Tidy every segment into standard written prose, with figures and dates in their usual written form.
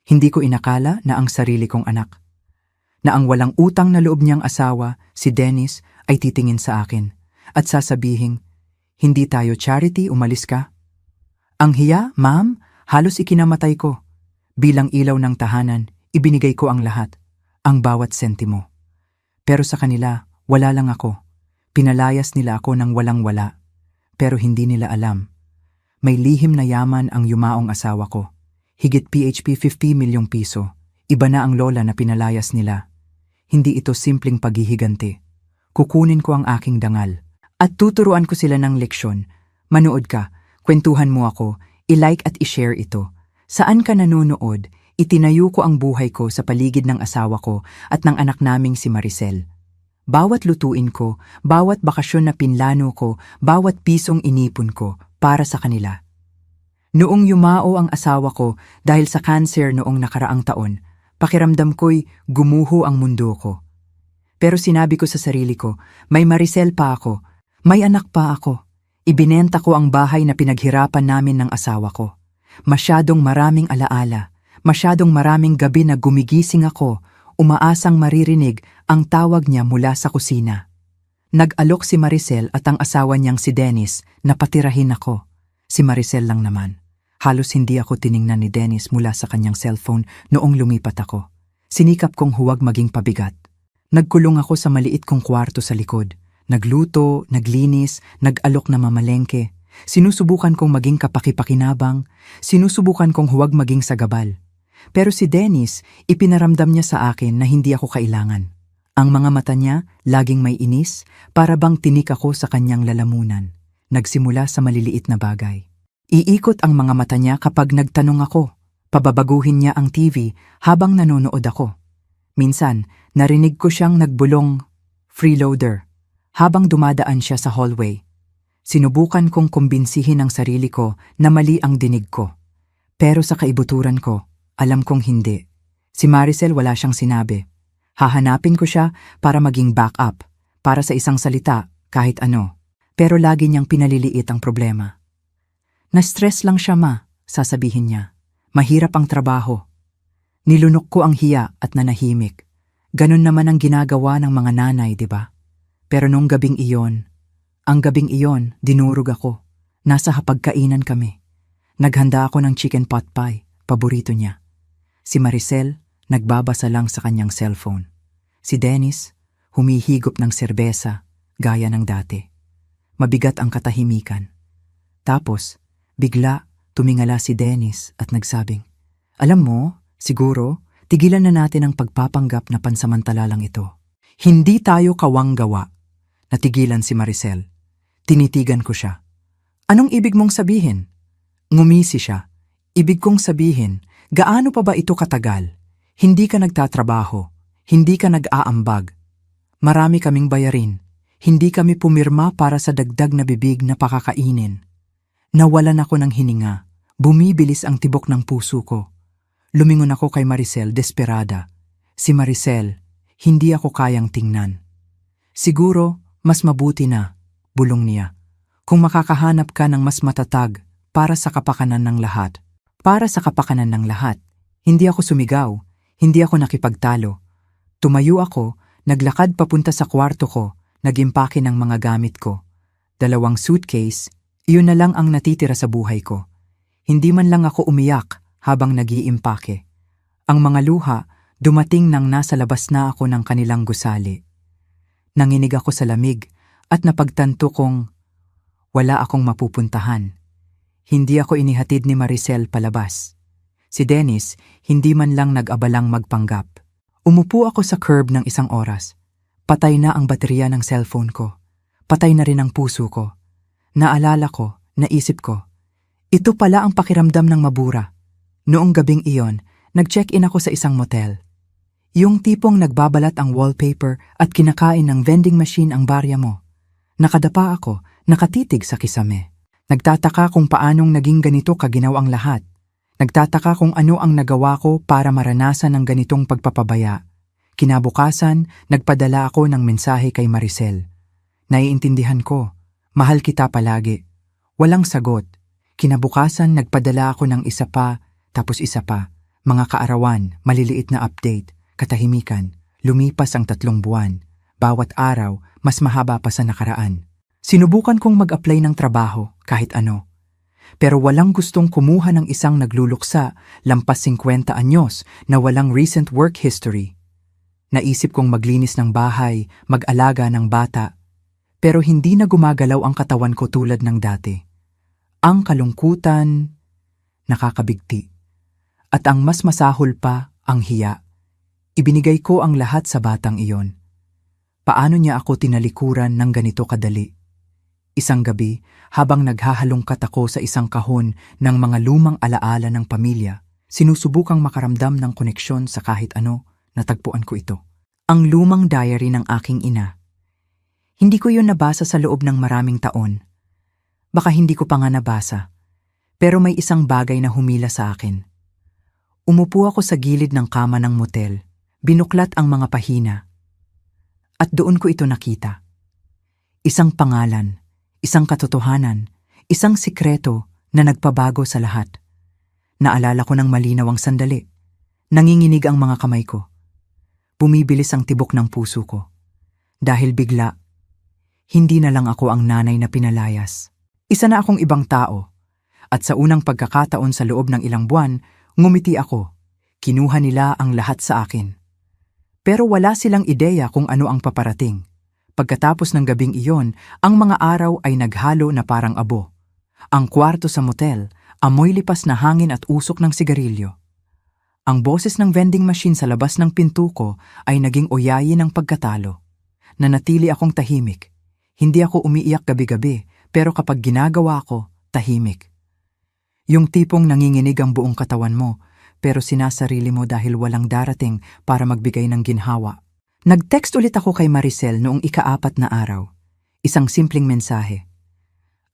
Hindi ko inakala na ang sarili kong anak, na ang walang utang na loob niyang asawa, si Dennis, ay titingin sa akin at sasabihing, "Hindi tayo charity, umalis ka." Ang hiya, ma'am, halos ikinamatay ko. Bilang ilaw ng tahanan, ibinigay ko ang lahat, ang bawat sentimo. Pero sa kanila, wala lang ako. Pinalayas nila ako ng walang-wala. Pero hindi nila alam. May lihim na yaman ang yumaong asawa ko. Higit PHP 50 milyong piso. Iba na ang lola na pinalayas nila. Hindi ito simpleng paghihiganti. Kukunin ko ang aking dangal. At tuturuan ko sila ng leksyon. Manood ka, kwentuhan mo ako, i-like at i-share ito. Saan ka nanonood, itinayo ko ang buhay ko sa paligid ng asawa ko at ng anak naming si Maricel. Bawat lutuin ko, bawat bakasyon na pinlano ko, bawat pisong inipon ko para sa kanila. Noong yumao ang asawa ko dahil sa cancer noong nakaraang taon, pakiramdam ko'y gumuho ang mundo ko. Pero sinabi ko sa sarili ko, may Maricel pa ako, may anak pa ako. Ibinenta ko ang bahay na pinaghirapan namin ng asawa ko. Masyadong maraming alaala, masyadong maraming gabi na gumigising ako, umaasang maririnig ang tawag niya mula sa kusina. Nag-alok si Maricel at ang asawa niyang si Dennis na patirahin ako. Si Maricel lang naman. Halos hindi ako tiningnan ni Dennis mula sa kanyang cellphone noong lumipat ako. Sinikap kong huwag maging pabigat. Nagkulong ako sa maliit kong kwarto sa likod. Nagluto, naglinis, nag-alok na mamalengke. Sinusubukan kong maging kapaki-pakinabang. Sinusubukan kong huwag maging sagabal. Pero si Dennis, ipinaramdam niya sa akin na hindi ako kailangan. Ang mga mata niya, laging may inis, para bang tinik ako sa kanyang lalamunan. Nagsimula sa maliliit na bagay. Iikot ang mga mata niya kapag nagtanong ako. Pababaguhin niya ang TV habang nanonood ako. Minsan, narinig ko siyang nagbulong, "Freeloader," habang dumadaan siya sa hallway. Sinubukan kong kumbinsihin ang sarili ko na mali ang dinig ko. Pero sa kaibuturan ko, alam kong hindi. Si Maricel wala siyang sinabi. Hahanapin ko siya para maging backup, para sa isang salita, kahit ano. Pero lagi niyang pinaliliit ang problema. "Na-stress lang siya, ma," sasabihin niya. "Mahirap ang trabaho." Nilunok ko ang hiya at nanahimik. Ganon naman ang ginagawa ng mga nanay, di ba? Pero nung gabing iyon, dinurog ako. Nasa hapagkainan kami. Naghanda ako ng chicken pot pie, paborito niya. Si Maricel, nagbabasa lang sa kanyang cellphone. Si Dennis, humihigop ng serbesa, gaya ng dati. Mabigat ang katahimikan. Tapos, bigla, tumingala si Dennis at nagsabing, "Alam mo, siguro, tigilan na natin ang pagpapanggap na pansamantala lang ito. Hindi tayo kawang gawa." Natigilan si Maricel. Tinitigan ko siya. "Anong ibig mong sabihin?" Ngumisi siya. "Ibig kong sabihin, gaano pa ba ito katagal? Hindi ka nagtatrabaho, hindi ka nag-aambag. Marami kaming bayarin. Hindi kami pumirma para sa dagdag na bibig na pakakainin." Nawalan ako ng hininga. Bumibilis ang tibok ng puso ko. Lumingon ako kay Maricel, desperada. Si Maricel, hindi ako kayang tingnan. "Siguro, mas mabuti na," bulong niya, "kung makakahanap ka ng mas matatag para sa kapakanan ng lahat." Para sa kapakanan ng lahat. Hindi ako sumigaw, hindi ako nakipagtalo. Tumayo ako, naglakad papunta sa kwarto ko, nag-impake ng mga gamit ko. 2 suitcase, iyon na lang ang natitira sa buhay ko. Hindi man lang ako umiyak habang nag-iimpake. Ang mga luha, dumating nang nasa labas na ako ng kanilang gusali. Nanginig ako sa lamig at napagtanto kong wala akong mapupuntahan. Hindi ako inihatid ni Maricel palabas. Si Dennis, hindi man lang nag-abalang magpanggap. Umupo ako sa curb ng 1 oras. Patay na ang baterya ng cellphone ko. Patay na rin ang puso ko. Naalala ko, naisip ko, ito pala ang pakiramdam ng mabura. Noong gabing iyon, nag-check-in ako sa isang motel. Yung tipong nagbabalat ang wallpaper at kinakain ng vending machine ang barya mo. Nakadapa ako, nakatitig sa kisame. Nagtataka kung paanong naging ganito kaginaw ang lahat. Nagtataka kung ano ang nagawa ko para maranasan ng ganitong pagpapabaya. Kinabukasan, nagpadala ako ng mensahe kay Maricel. Naiintindihan ko, mahal kita palagi. Walang sagot. Kinabukasan, nagpadala ako ng isa pa, tapos isa pa. Mga kaarawan, maliliit na update, katahimikan, lumipas ang 3 buwan. Bawat araw, mas mahaba pa sa nakaraan. Sinubukan kong mag-apply ng trabaho, kahit ano. Pero walang gustong kumuha ng isang nagluluksa, lampas 50 anyos, na walang recent work history. Naisip kong maglinis ng bahay, mag-alaga ng bata. Pero hindi na gumagalaw ang katawan ko tulad ng dati. Ang kalungkutan, nakakabigti. At ang mas masahol pa, ang hiya. Ibinigay ko ang lahat sa batang iyon. Paano niya ako tinalikuran ng ganito kadali? Isang gabi, habang naghahalongkat ako sa isang kahon ng mga lumang alaala ng pamilya, sinusubukang makaramdam ng koneksyon sa kahit ano, natagpuan ko ito. Ang lumang diary ng aking ina. Hindi ko yun nabasa sa loob ng maraming taon. Baka hindi ko pa nga nabasa. Pero may isang bagay na humila sa akin. Umupo ako sa gilid ng kama ng motel, binuklat ang mga pahina. At doon ko ito nakita. Isang pangalan, isang katotohanan, isang sikreto na nagpabago sa lahat. Naalala ko ng malinaw ang sandali. Nanginginig ang mga kamay ko. Bumibilis ang tibok ng puso ko. Dahil bigla, hindi na lang ako ang nanay na pinalayas. Isa na akong ibang tao. At sa unang pagkakataon sa loob ng ilang buwan, ngumiti ako. Kinuha nila ang lahat sa akin. Pero wala silang ideya kung ano ang paparating. Pagkatapos ng gabing iyon, ang mga araw ay naghalo na parang abo. Ang kwarto sa motel, amoy lipas na hangin at usok ng sigarilyo. Ang boses ng vending machine sa labas ng pinto ko ay naging oyayi ng pagkatalo. Nanatili akong tahimik. Hindi ako umiiyak gabi-gabi, pero kapag ginagawa ko, tahimik. Yung tipong nanginginig ang buong katawan mo, pero sinasarili mo dahil walang darating para magbigay ng ginhawa. Nag-text ulit ako kay Maricel noong ika-4 na araw. Isang simpleng mensahe.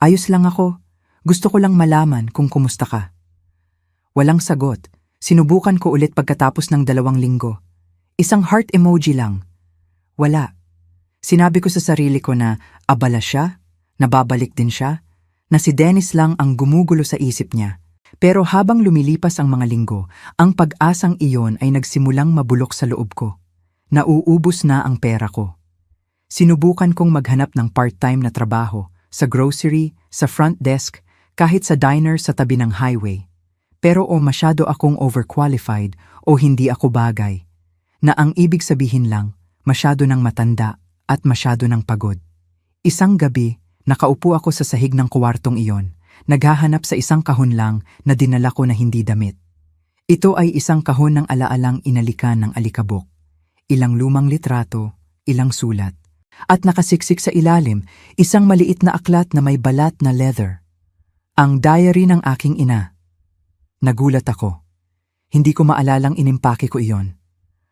Ayos lang ako. Gusto ko lang malaman kung kumusta ka. Walang sagot. Sinubukan ko ulit pagkatapos ng 2 linggo. Isang heart emoji lang. Wala. Sinabi ko sa sarili ko na abala siya, nababalik din siya, na si Dennis lang ang gumugulo sa isip niya. Pero habang lumilipas ang mga linggo, ang pag-asang iyon ay nagsimulang mabulok sa loob ko. Nauubos na ang pera ko. Sinubukan kong maghanap ng part-time na trabaho, sa grocery, sa front desk, kahit sa diner sa tabi ng highway. Pero masyado akong overqualified o hindi ako bagay. Na ang ibig sabihin lang, masyado ng matanda at masyado ng pagod. Isang gabi, nakaupo ako sa sahig ng kwartong iyon, naghahanap sa isang kahon lang na dinala ko na hindi damit. Ito ay isang kahon ng alaalang inalikan ng alikabok. Ilang lumang litrato, ilang sulat. At nakasiksik sa ilalim, isang maliit na aklat na may balat na leather. Ang diary ng aking ina. Nagulat ako. Hindi ko maalalang inimpake ko iyon.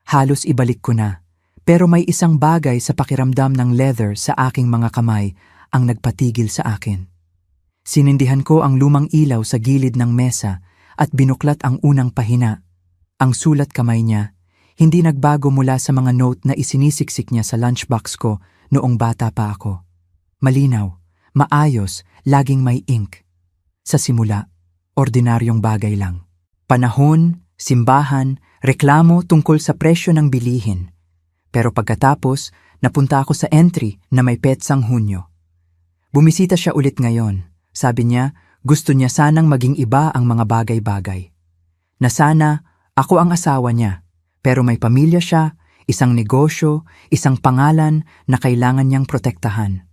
Halos ibalik ko na. Pero may isang bagay sa pakiramdam ng leather sa aking mga kamay ang nagpatigil sa akin. Sinindihan ko ang lumang ilaw sa gilid ng mesa at binuklat ang unang pahina. Ang sulat kamay niya, hindi nagbago mula sa mga note na isinisiksik niya sa lunchbox ko noong bata pa ako. Malinaw, maayos, laging may ink. Sa simula, ordinaryong bagay lang. Panahon, simbahan, reklamo tungkol sa presyo ng bilihin. Pero pagkatapos, napunta ako sa entry na may petsang Hunyo. Bumisita siya ulit ngayon. Sabi niya, gusto niya sanang maging iba ang mga bagay-bagay. Na sana, ako ang asawa niya. Pero may pamilya siya, isang negosyo, isang pangalan na kailangan niyang protektahan.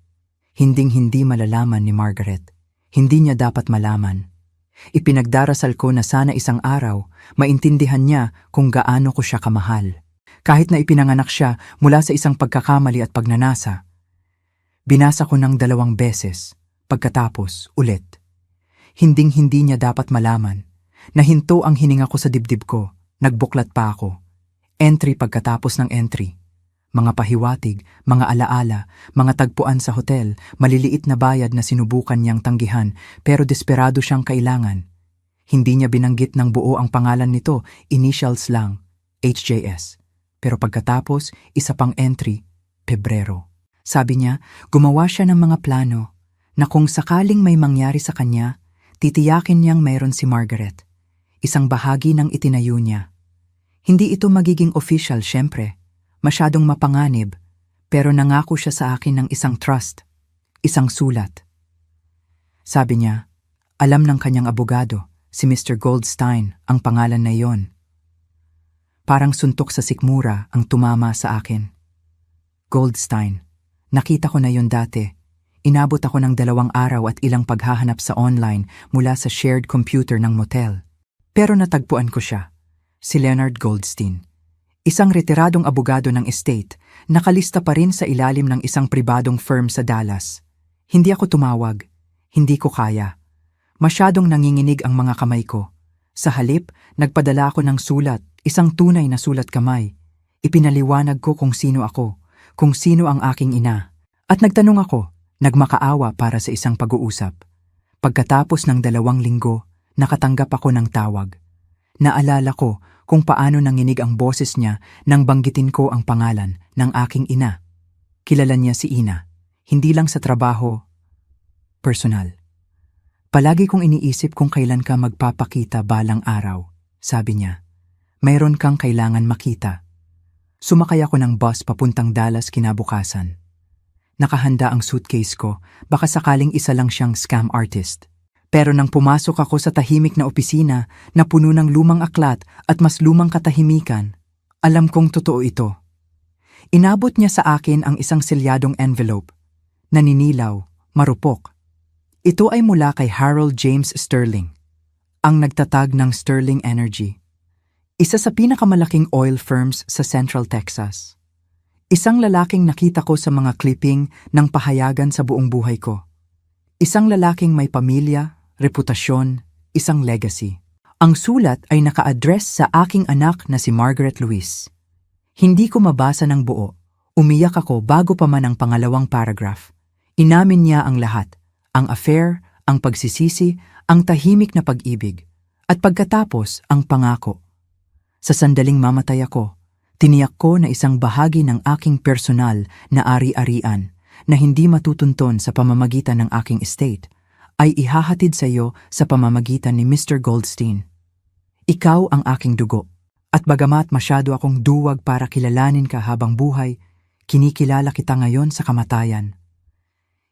Hinding-hindi malalaman ni Margaret. Hindi niya dapat malaman. Ipinagdarasal ko na sana isang araw, maintindihan niya kung gaano ko siya kamahal. Kahit na ipinanganak siya mula sa isang pagkakamali at pagnanasa. Binasa ko ng 2 beses, pagkatapos ulit. Hinding-hindi niya dapat malaman. Nahinto ang hininga ko sa dibdib ko, nagbuklat pa ako. Entry pagkatapos ng entry. Mga pahiwatig, mga alaala, mga tagpuan sa hotel, maliliit na bayad na sinubukan niyang tanggihan pero desperado siyang kailangan. Hindi niya binanggit ng buo ang pangalan nito, initials lang, HJS. Pero pagkatapos, isa pang entry, Pebrero. Sabi niya, gumawa siya ng mga plano na kung sakaling may mangyari sa kanya, titiyakin niyang mayroon si Margaret. isang bahagi ng itinayo niya. Hindi ito magiging official syempre, masyadong mapanganib, pero nangako siya sa akin ng isang trust, isang sulat. Sabi niya, alam ng kanyang abogado, si Mr. Goldstein, ang pangalan na iyon. Parang suntok sa sikmura ang tumama sa akin. Goldstein, nakita ko na yon dati. Inabot ako ng 2 araw at ilang paghahanap sa online mula sa shared computer ng motel. Pero natagpuan ko siya, si Leonard Goldstein. Isang retiradong abogado ng estate, nakalista pa rin sa ilalim ng isang pribadong firm sa Dallas. Hindi ako tumawag, hindi ko kaya. Masyadong nanginginig ang mga kamay ko. Sa halip, nagpadala ako ng sulat, isang tunay na sulat kamay. Ipinaliwanag ko kung sino ako, kung sino ang aking ina. At nagtanong ako, nagmakaawa para sa isang pag-uusap. Pagkatapos ng 2 linggo, nakatanggap ako ng tawag. Naalala ko kung paano nanginig ang boses niya nang banggitin ko ang pangalan ng aking ina. Kilala niya si Ina, hindi lang sa trabaho, personal. Palagi kong iniisip kung kailan ka magpapakita balang araw, sabi niya. Mayroon kang kailangan makita. Sumakay ako ng bus papuntang Dallas kinabukasan. Nakahanda ang suitcase ko, baka sakaling isa lang siyang scam artist. Pero nang pumasok ako sa tahimik na opisina na puno ng lumang aklat at mas lumang katahimikan, alam kong totoo ito. Inabot niya sa akin ang isang selyadong envelope. Naninilaw, marupok. Ito ay mula kay Harold James Sterling, ang nagtatag ng Sterling Energy. Isa sa pinakamalaking oil firms sa Central Texas. Isang lalaking nakita ko sa mga clipping ng pahayagan sa buong buhay ko. Isang lalaking may pamilya, reputasyon, isang legacy. Ang sulat ay naka-address sa aking anak na si Margaret Louise. Hindi ko mabasa ng buo. Umiyak ako bago pa man ang pangalawang paragraph. Inamin niya ang lahat. Ang affair, ang pagsisisi, ang tahimik na pag-ibig. At pagkatapos, ang pangako. Sa sandaling mamatay ako, tiniyak ko na isang bahagi ng aking personal na ari-arian na hindi matutunton sa pamamagitan ng aking estate ay ihahatid sa iyo sa pamamagitan ni Mr. Goldstein. Ikaw ang aking dugo, at bagamat masyado akong duwag para kilalanin ka habang buhay, kinikilala kita ngayon sa kamatayan.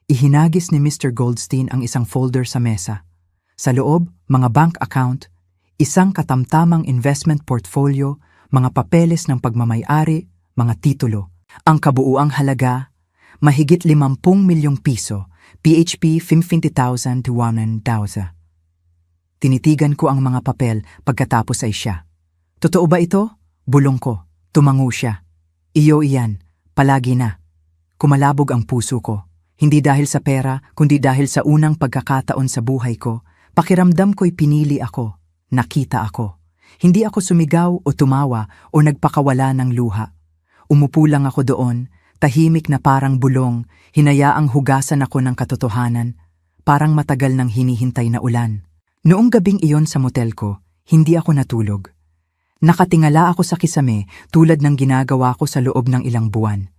Ihinagis ni Mr. Goldstein ang isang folder sa mesa. Sa loob, mga bank account, isang katamtamang investment portfolio, mga papeles ng pagmamay-ari, mga titulo. Ang kabuuang halaga, mahigit 50 milyong piso, PHP 50,000 to 1,000. Tinitigan ko ang mga papel pagkatapos ay siya. Totoo ba ito? Bulong ko. Tumango siya. Iyo iyan. Palagi na. Kumalabog ang puso ko. Hindi dahil sa pera, kundi dahil sa unang pagkakataon sa buhay ko. Pakiramdam ko'y pinili ako. Nakita ako. Hindi ako sumigaw o tumawa o nagpakawala ng luha. Umupo lang ako doon, tahimik na parang bulong, hinayaang hugasan ako ng katotohanan, parang matagal nang hinihintay na ulan. Noong gabing iyon sa motel ko, hindi ako natulog. Nakatingala ako sa kisame tulad ng ginagawa ko sa loob ng ilang buwan.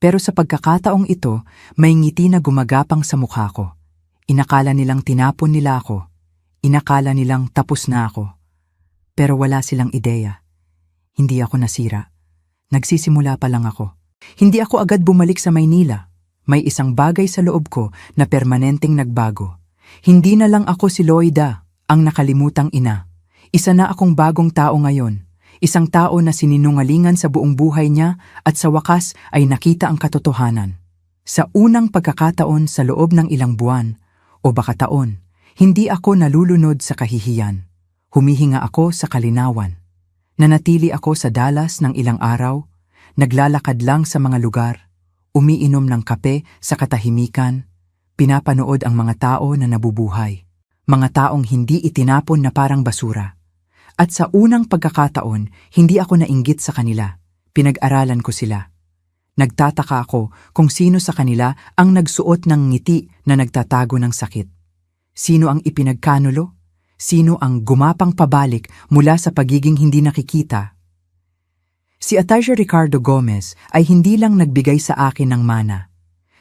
Pero sa pagkakataong ito, may ngiti na gumagapang sa mukha ko. Inakala nilang tinapon nila ako. Inakala nilang tapos na ako. Pero wala silang ideya. Hindi ako nasira. Nagsisimula pa lang ako. Hindi ako agad bumalik sa Maynila. May isang bagay sa loob ko na permanenteng nagbago. Hindi na lang ako si Loida, ang nakalimutang ina. Isa na akong bagong tao ngayon. Isang tao na sininungalingan sa buong buhay niya at sa wakas ay nakita ang katotohanan. Sa unang pagkakataon sa loob ng ilang buwan, o baka taon, hindi ako nalulunod sa kahihiyan. Humihinga ako sa kalinawan. Nanatili ako sa Dallas ng ilang araw, naglalakad lang sa mga lugar, umiinom ng kape sa katahimikan, pinapanood ang mga tao na nabubuhay, mga taong hindi itinapon na parang basura. At sa unang pagkakataon, hindi ako nainggit sa kanila, pinag-aralan ko sila. Nagtataka ako kung sino sa kanila ang nagsuot ng ngiti na nagtatago ng sakit. Sino ang ipinagkanulo? Sino ang gumapang pabalik mula sa pagiging hindi nakikita? Si Atalia Ricardo Gomez ay hindi lang nagbigay sa akin ng mana.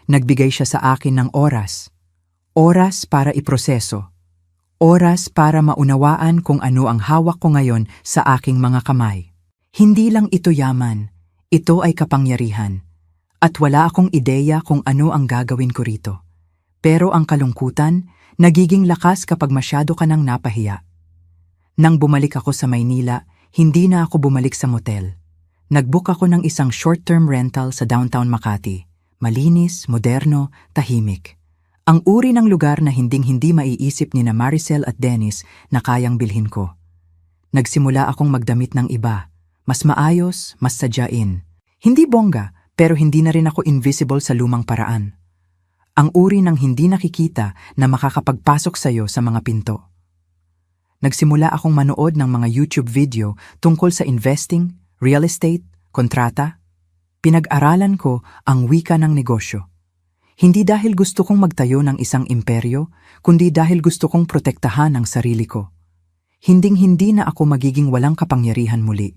Nagbigay siya sa akin ng oras. Oras para iproseso. Oras para maunawaan kung ano ang hawak ko ngayon sa aking mga kamay. Hindi lang ito yaman, ito ay kapangyarihan. At wala akong ideya kung ano ang gagawin ko rito. Pero ang kalungkutan, nagiging lakas kapag masyado ka nang napahiya. Nang bumalik ako sa Maynila, hindi na ako bumalik sa motel. Nag-book ako ng isang short-term rental sa downtown Makati. Malinis, moderno, tahimik. Ang uri ng lugar na hinding-hindi maiisip ni na Maricel at Dennis na kayang bilhin ko. Nagsimula akong magdamit ng iba. Mas maayos, mas sadyain. Hindi bongga, pero hindi na rin ako invisible sa lumang paraan. Ang uri ng hindi nakikita na makakapagpasok sa'yo sa mga pinto. Nagsimula akong manood ng mga YouTube video tungkol sa investing, real estate, kontrata. Pinag-aralan ko ang wika ng negosyo. Hindi dahil gusto kong magtayo ng isang imperyo, kundi dahil gusto kong protektahan ang sarili ko. Hinding-hindi na ako magiging walang kapangyarihan muli.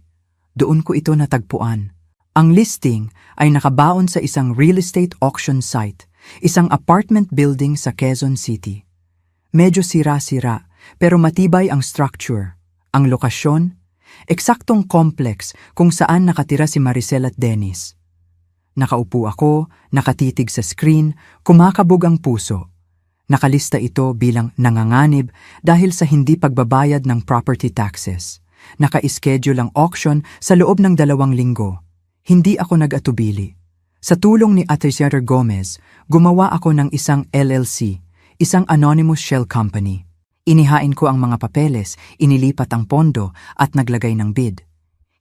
Doon ko ito natagpuan. Ang listing ay nakabaon sa isang real estate auction site, isang apartment building sa Quezon City. Medyo sira-sira, pero matibay ang structure, ang lokasyon, eksaktong complex kung saan nakatira si Maricel at Dennis. Nakaupo ako, nakatitig sa screen, kumakabog ang puso. Nakalista ito bilang nanganganib dahil sa hindi pagbabayad ng property taxes. Naka-schedule ang auction sa loob ng 2 linggo. Hindi ako nag-atubili. Sa tulong ni Ate Sierra Gomez, gumawa ako ng isang LLC, isang anonymous shell company. Inihain ko ang mga papeles, inilipat ang pondo at naglagay ng bid.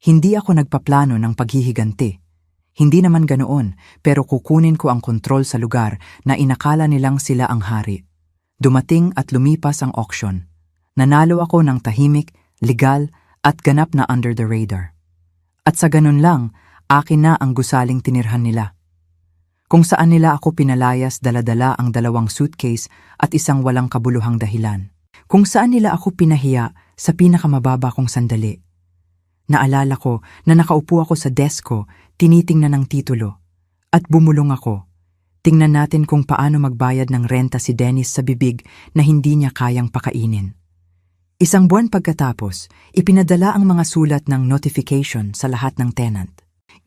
Hindi ako nagpaplano ng paghihiganti. Hindi naman ganoon, pero kukunin ko ang kontrol sa lugar na inakala nilang sila ang hari. Dumating at lumipas ang auction. Nanalo ako ng tahimik, legal, at ganap na under the radar. At sa ganun lang, akin na ang gusaling tinirhan nila. Kung saan nila ako pinalayas dala-dala ang 2 suitcase at isang walang kabuluhang dahilan. Kung saan nila ako pinahiya sa pinakamababa kong sandali. Naalala ko na nakaupo ako sa desk ko, tinitingnan ng titulo. At bumulong ako. Tingnan natin kung paano magbayad ng renta si Dennis sa bibig na hindi niya kayang pakainin. Isang buwan pagkatapos, ipinadala ang mga sulat ng notification sa lahat ng tenant.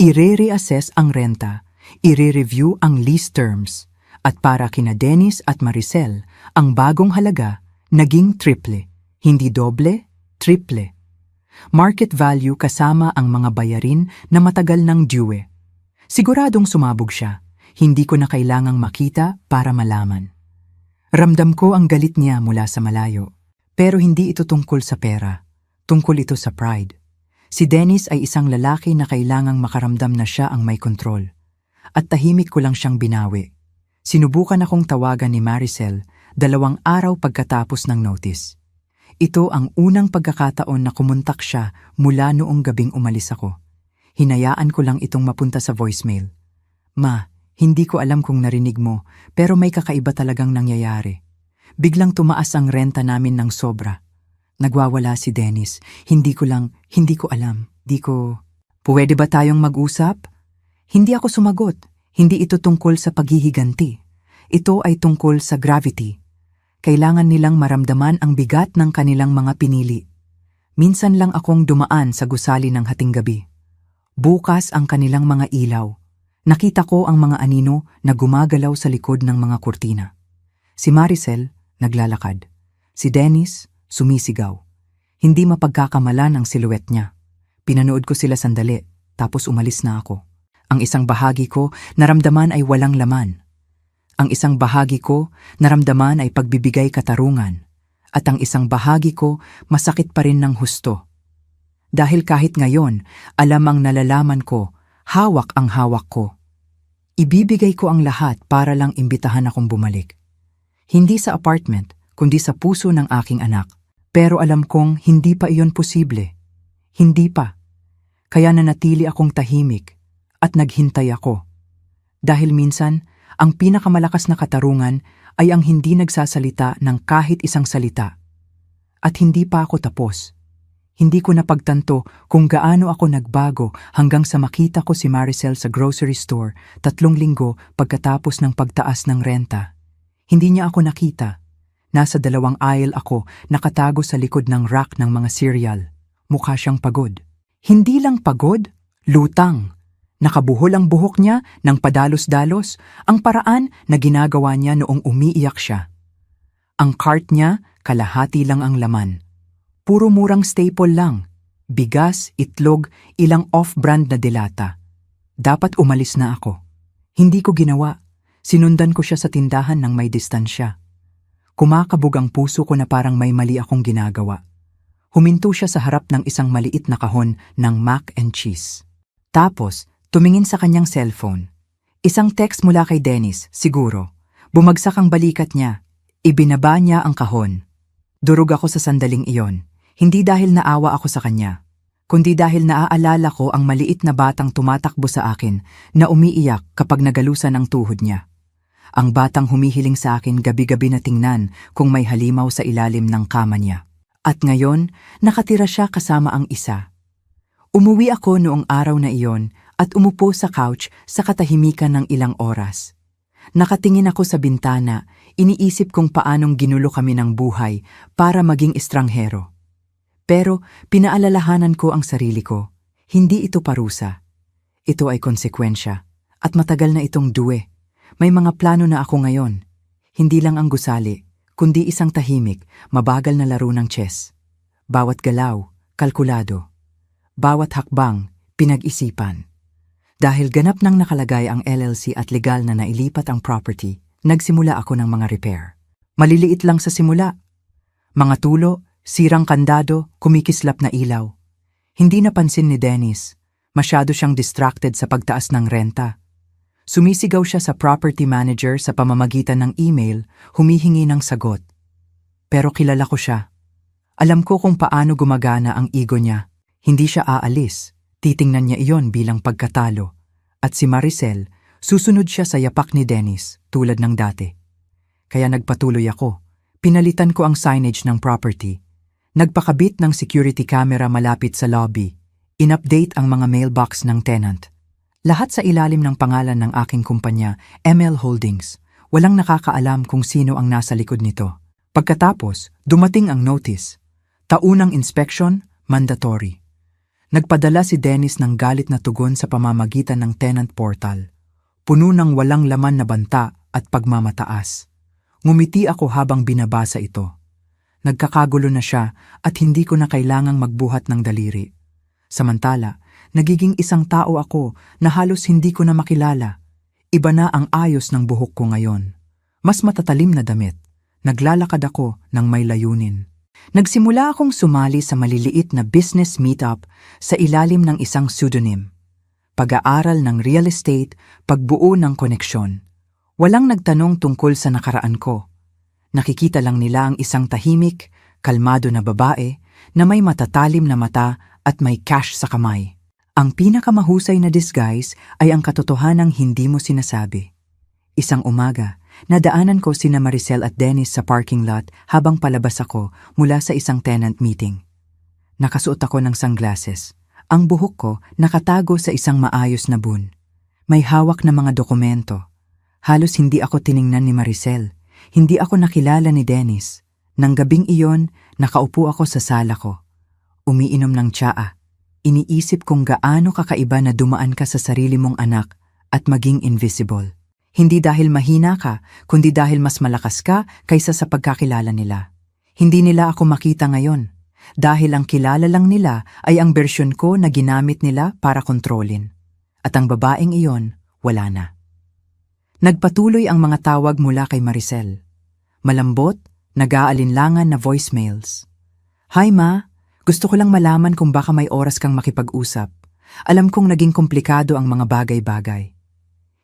I-re-reassess ang renta, i-re-review ang lease terms, at para kina Dennis at Maricel, ang bagong halaga naging triple, hindi doble, triple. Market value kasama ang mga bayarin na matagal ng due. Siguradong sumabog siya, hindi ko na kailangang makita para malaman. Ramdam ko ang galit niya mula sa malayo, pero hindi ito tungkol sa pera, tungkol ito sa pride. Si Dennis ay isang lalaki na kailangang makaramdam na siya ang may kontrol. At tahimik ko lang siyang binawi. Sinubukan akong tawagan ni Maricel 2 araw pagkatapos ng notice. Ito ang unang pagkakataon na kumontak siya mula noong gabing umalis ako. Hinayaan ko lang itong mapunta sa voicemail. Ma, hindi ko alam kung narinig mo, pero may kakaiba talagang nangyayari. Biglang tumaas ang renta namin ng sobra. Nagwawala si Dennis. Hindi ko alam. Pwede ba tayong mag-usap? Hindi ako sumagot. Hindi ito tungkol sa paghihiganti. Ito ay tungkol sa gravity. Kailangan nilang maramdaman ang bigat ng kanilang mga pinili. Minsan lang akong dumaan sa gusali ng hating gabi. Bukas ang kanilang mga ilaw. Nakita ko ang mga anino na gumagalaw sa likod ng mga kurtina. Si Maricel, naglalakad. Si Dennis, sumisigaw. Hindi mapagkakamalan ang siluet niya. Pinanood ko sila sandali, tapos umalis na ako. Ang isang bahagi ko, naramdaman ay walang laman. Ang isang bahagi ko, naramdaman ay pagbibigay katarungan. At ang isang bahagi ko, masakit pa rin ng husto. Dahil kahit ngayon, alam ang nalalaman ko, hawak ang hawak ko. Ibibigay ko ang lahat para lang imbitahan akong bumalik. Hindi sa apartment, kundi sa puso ng aking anak. Pero alam kong hindi pa iyon posible. Hindi pa. Kaya nanatili akong tahimik at naghintay ako. Dahil minsan, ang pinakamalakas na katarungan ay ang hindi nagsasalita ng kahit isang salita. At hindi pa ako tapos. Hindi ko napagtanto kung gaano ako nagbago hanggang sa makita ko si Maricel sa grocery store 3 linggo pagkatapos ng pagtaas ng renta. Hindi niya ako nakita. Nasa 2 aisle ako, nakatago sa likod ng rack ng mga cereal. Mukha siyang pagod. Hindi lang pagod, lutang. Nakabuhol ang buhok niya ng padalos-dalos, ang paraan na ginagawa niya noong umiiyak siya. Ang cart niya, kalahati lang ang laman. Puro murang staple lang. Bigas, itlog, ilang off-brand na delata. Dapat umalis na ako. Hindi ko ginawa. Sinundan ko siya sa tindahan ng may distansya. Kumakabog ang puso ko na parang may mali akong ginagawa. Huminto siya sa harap ng isang maliit na kahon ng mac and cheese. Tapos, tumingin sa kanyang cellphone. Isang text mula kay Dennis, siguro. Bumagsak ang balikat niya. Ibinaba niya ang kahon. Durog ako sa sandaling iyon. Hindi dahil naawa ako sa kanya, kundi dahil naaalala ko ang maliit na batang tumatakbo sa akin na umiiyak kapag nagalusan ang tuhod niya. Ang batang humihiling sa akin gabi-gabi na tingnan kung may halimaw sa ilalim ng kama niya. At ngayon, nakatira siya kasama ang isa. Umuwi ako noong araw na iyon at umupo sa couch sa katahimikan ng ilang oras. Nakatingin ako sa bintana, iniisip kung paanong ginulo kami ng buhay para maging estranghero. Pero pinaalalahanan ko ang sarili ko, hindi ito parusa. Ito ay konsekwensya at matagal na itong duwe. May mga plano na ako ngayon. Hindi lang ang gusali, kundi isang tahimik, mabagal na laro ng chess. Bawat galaw, kalkulado. Bawat hakbang, pinag-isipan. Dahil ganap nang nakalagay ang LLC at legal na nailipat ang property, nagsimula ako ng mga repair. Maliliit lang sa simula. Mga tulo, sirang kandado, kumikislap na ilaw. Hindi napansin ni Dennis. Masyado siyang distracted sa pagtaas ng renta. Sumisigaw siya sa property manager sa pamamagitan ng email, humihingi ng sagot. Pero kilala ko siya. Alam ko kung paano gumagana ang ego niya. Hindi siya aalis. Titingnan niya iyon bilang pagkatalo. At si Maricel, susunod siya sa yapak ni Dennis, tulad ng dati. Kaya nagpatuloy ako. Pinalitan ko ang signage ng property. Nagpakabit ng security camera malapit sa lobby. In-update ang mga mailbox ng tenant. Lahat sa ilalim ng pangalan ng aking kumpanya, ML Holdings. Walang nakakaalam kung sino ang nasa likod nito. Pagkatapos, dumating ang notice. Taunang inspection, mandatory. Nagpadala si Dennis ng galit na tugon sa pamamagitan ng tenant portal. Puno ng walang laman na banta at pagmamataas. Ngumiti ako habang binabasa ito. Nagkakagulo na siya at hindi ko na kailangang magbuhat ng daliri. Samantala, nagiging isang tao ako na halos hindi ko na makilala. Iba na ang ayos ng buhok ko ngayon. Mas matatalim na damit. Naglalakad ako ng may layunin. Nagsimula akong sumali sa maliliit na business meetup sa ilalim ng isang pseudonym. Pag-aaral ng real estate, pagbuo ng koneksyon. Walang nagtanong tungkol sa nakaraan ko. Nakikita lang nila ang isang tahimik, kalmado na babae na may matatalim na mata at may cash sa kamay. Ang pinakamahusay na disguise ay ang katotohanang hindi mo sinasabi. Isang umaga, nadaanan ko sina Maricel at Dennis sa parking lot habang palabas ako mula sa isang tenant meeting. Nakasuot ako ng sunglasses. Ang buhok ko nakatago sa isang maayos na bun. May hawak na mga dokumento. Halos hindi ako tiningnan ni Maricel. Hindi ako nakilala ni Dennis. Nang gabing iyon, nakaupo ako sa sala ko. Umiinom ng tsaa. Iniisip kong gaano kakaiba na dumaan ka sa sarili mong anak at maging invisible. Hindi dahil mahina ka, kundi dahil mas malakas ka kaysa sa pagkakilala nila. Hindi nila ako makita ngayon, dahil ang kilala lang nila ay ang bersyon ko na ginamit nila para kontrolin. At ang babaeng iyon, wala na. Nagpatuloy ang mga tawag mula kay Maricel. Malambot, nag-aalinlangan na voicemails. Hi ma, gusto ko lang malaman kung baka may oras kang makipag-usap. Alam kong naging komplikado ang mga bagay-bagay.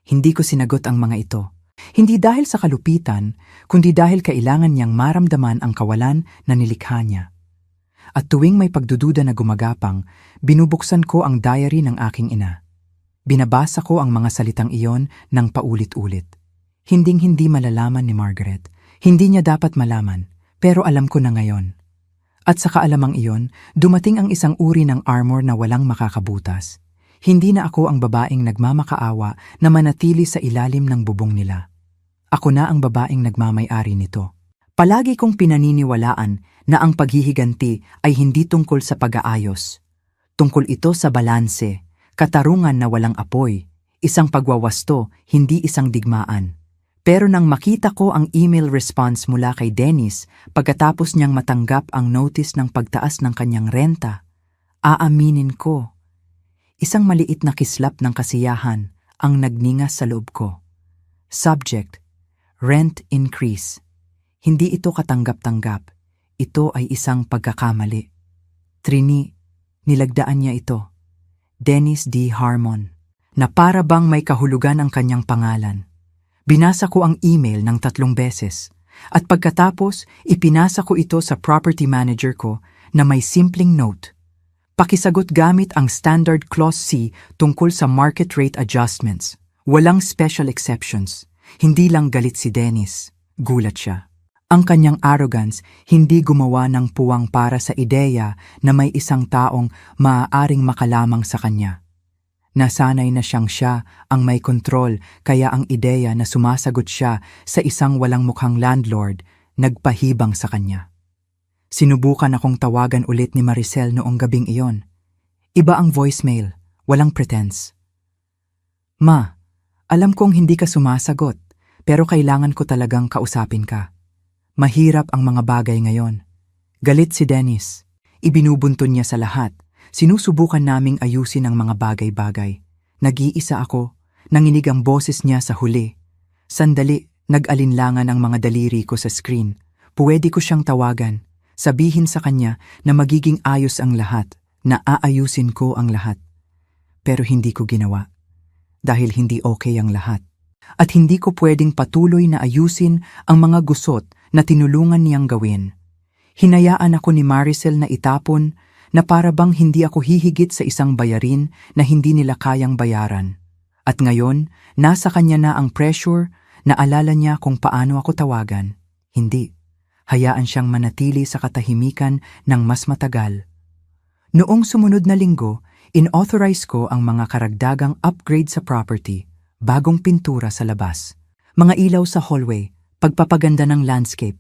Hindi ko sinagot ang mga ito. Hindi dahil sa kalupitan, kundi dahil kailangan niyang maramdaman ang kawalan na nilikha niya. At tuwing may pagdududa na gumagapang, binubuksan ko ang diary ng aking ina. Binabasa ko ang mga salitang iyon ng paulit-ulit. Hinding-hindi malalaman ni Margaret. Hindi niya dapat malaman, pero alam ko na ngayon. At sa kaalamang iyon, dumating ang isang uri ng armor na walang makakabutas. Hindi na ako ang babaeng nagmamakaawa na manatili sa ilalim ng bubong nila. Ako na ang babaeng nagmamay-ari nito. Palagi kong pinaniniwalaan na ang paghihiganti ay hindi tungkol sa pag-aayos. Tungkol ito sa balanse, katarungan na walang apoy, isang pagwawasto, hindi isang digmaan. Pero nang makita ko ang email response mula kay Dennis pagkatapos niyang matanggap ang notice ng pagtaas ng kanyang renta, aaminin ko, isang maliit na kislap ng kasiyahan ang nagningas sa loob ko. Subject, rent increase. Hindi ito katanggap-tanggap. Ito ay isang pagkakamali. Trini, nilagdaan niya ito. Dennis D. Harmon, na para bang may kahulugan ang kanyang pangalan. Binasa ko ang email ng 3 beses at pagkatapos ipinasa ko ito sa property manager ko na may simpleng note. Pakisagot gamit ang Standard Clause C tungkol sa market rate adjustments. Walang special exceptions. Hindi lang galit si Dennis. Gulat siya. Ang kanyang arrogance hindi gumawa ng puwang para sa ideya na may isang taong maaaring makalamang sa kanya. Nasanay na siya ang may kontrol kaya ang ideya na sumasagot siya sa isang walang mukhang landlord nagpahibang sa kanya. Sinubukan akong tawagan ulit ni Maricel noong gabing iyon. Iba ang voicemail, walang pretense. Ma, alam kong hindi ka sumasagot pero kailangan ko talagang kausapin ka. Mahirap ang mga bagay ngayon. Galit si Dennis. Ibinubuntun niya sa lahat. Sinusubukan naming ayusin ang mga bagay-bagay. Nag-iisa ako, nanginig ang boses niya sa huli. Sandali, nag-alinlangan ang mga daliri ko sa screen. Pwede ko siyang tawagan, sabihin sa kanya na magiging ayos ang lahat, na aayusin ko ang lahat. Pero hindi ko ginawa, dahil hindi okay ang lahat. At hindi ko pwedeng patuloy na ayusin ang mga gusot na tinulungan niyang gawin. Hinayaan ako ni Maricel na itapon na para bang hindi ako hihigit sa isang bayarin na hindi nila kayang bayaran. At ngayon, nasa kanya na ang pressure na alala niya kung paano ako tawagan. Hindi. Hayaan siyang manatili sa katahimikan ng mas matagal. Noong sumunod na linggo, in-authorize ko ang mga karagdagang upgrade sa property, bagong pintura sa labas, mga ilaw sa hallway, pagpapaganda ng landscape.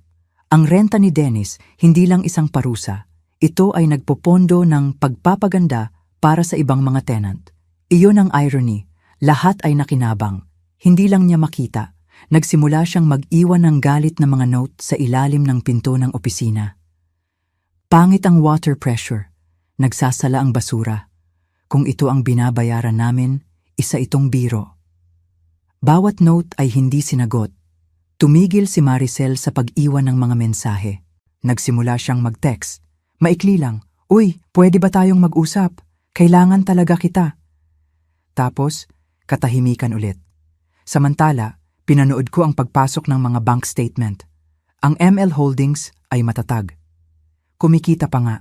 Ang renta ni Dennis hindi lang isang parusa. Ito ay nagpopondo ng pagpapaganda para sa ibang mga tenant. Iyon ang irony. Lahat ay nakinabang. Hindi lang niya makita. Nagsimula siyang mag-iwan ng galit na mga note sa ilalim ng pinto ng opisina. Pangit ang water pressure. Nagsasala ang basura. Kung ito ang binabayaran namin, isa itong biro. Bawat note ay hindi sinagot. Tumigil si Maricel sa pag-iwan ng mga mensahe. Nagsimula siyang mag-text. Maikli lang, "Uy, pwede ba tayong mag-usap? Kailangan talaga kita." Tapos, katahimikan ulit. Samantala, pinanood ko ang pagpasok ng mga bank statement. Ang ML Holdings ay matatag. Kumikita pa nga.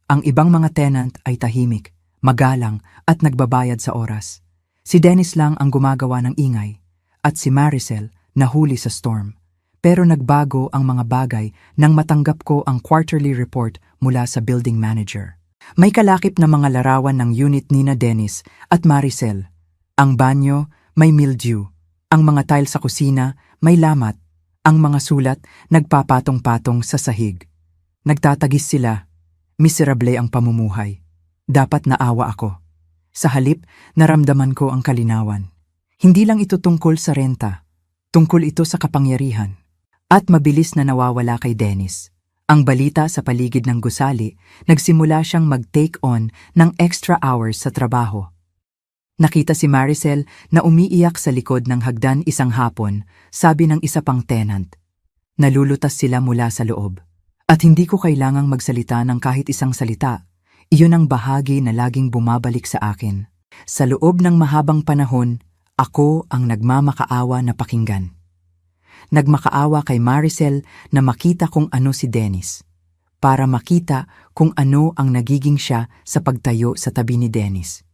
Ang ibang mga tenant ay tahimik, magalang at nagbabayad sa oras. Si Dennis lang ang gumagawa ng ingay at si Maricel nahuli sa storm. Pero nagbago ang mga bagay nang matanggap ko ang quarterly report mula sa building manager. May kalakip na mga larawan ng unit ni Dennis at Maricel. Ang banyo may mildew, ang mga tile sa kusina may lamat, ang mga sulat nagpapatong-patong sa sahig. Nagtatagis sila, miserable ang pamumuhay. Dapat naawa ako. Sa halip, naramdaman ko ang kalinawan. Hindi lang ito tungkol sa renta, tungkol ito sa kapangyarihan. At mabilis na nawawala kay Dennis. Ang balita sa paligid ng gusali, nagsimula siyang mag-take on ng extra hours sa trabaho. Nakita si Maricel na umiiyak sa likod ng hagdan isang hapon, sabi ng isa pang tenant. Nalulutas sila mula sa loob. At hindi ko kailangang magsalita ng kahit isang salita. Iyon ang bahagi na laging bumabalik sa akin. Sa loob ng mahabang panahon, ako ang nagmamakaawa na pakinggan. Nagmakaawa kay Maricel na makita kung ano si Dennis, para makita kung ano ang nagiging siya sa pagtayo sa tabi ni Dennis.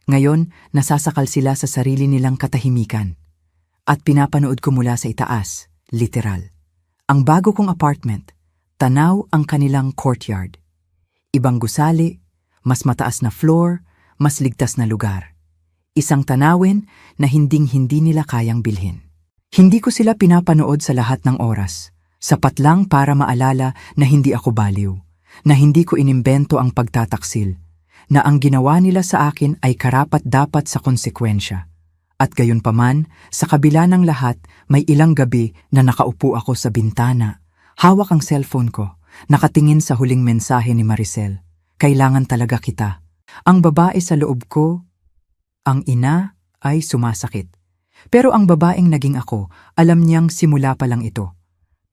Ngayon, nasasakal sila sa sarili nilang katahimikan. At pinapanood ko mula sa itaas, literal. Ang bago kong apartment, tanaw ang kanilang courtyard. Ibang gusali, mas mataas na floor, mas ligtas na lugar. Isang tanawin na hinding-hindi nila kayang bilhin. Hindi ko sila pinapanood sa lahat ng oras. Sapat lang para maalala na hindi ako baliw, na hindi ko inimbento ang pagtataksil, na ang ginawa nila sa akin ay karapat-dapat sa konsekwensya. At gayunpaman, sa kabila ng lahat, may ilang gabi na nakaupo ako sa bintana, hawak ang cellphone ko, nakatingin sa huling mensahe ni Maricel. Kailangan talaga kita. Ang babae sa loob ko, ang ina, ay sumasakit. Pero ang babaeng naging ako, alam niyang simula pa lang ito.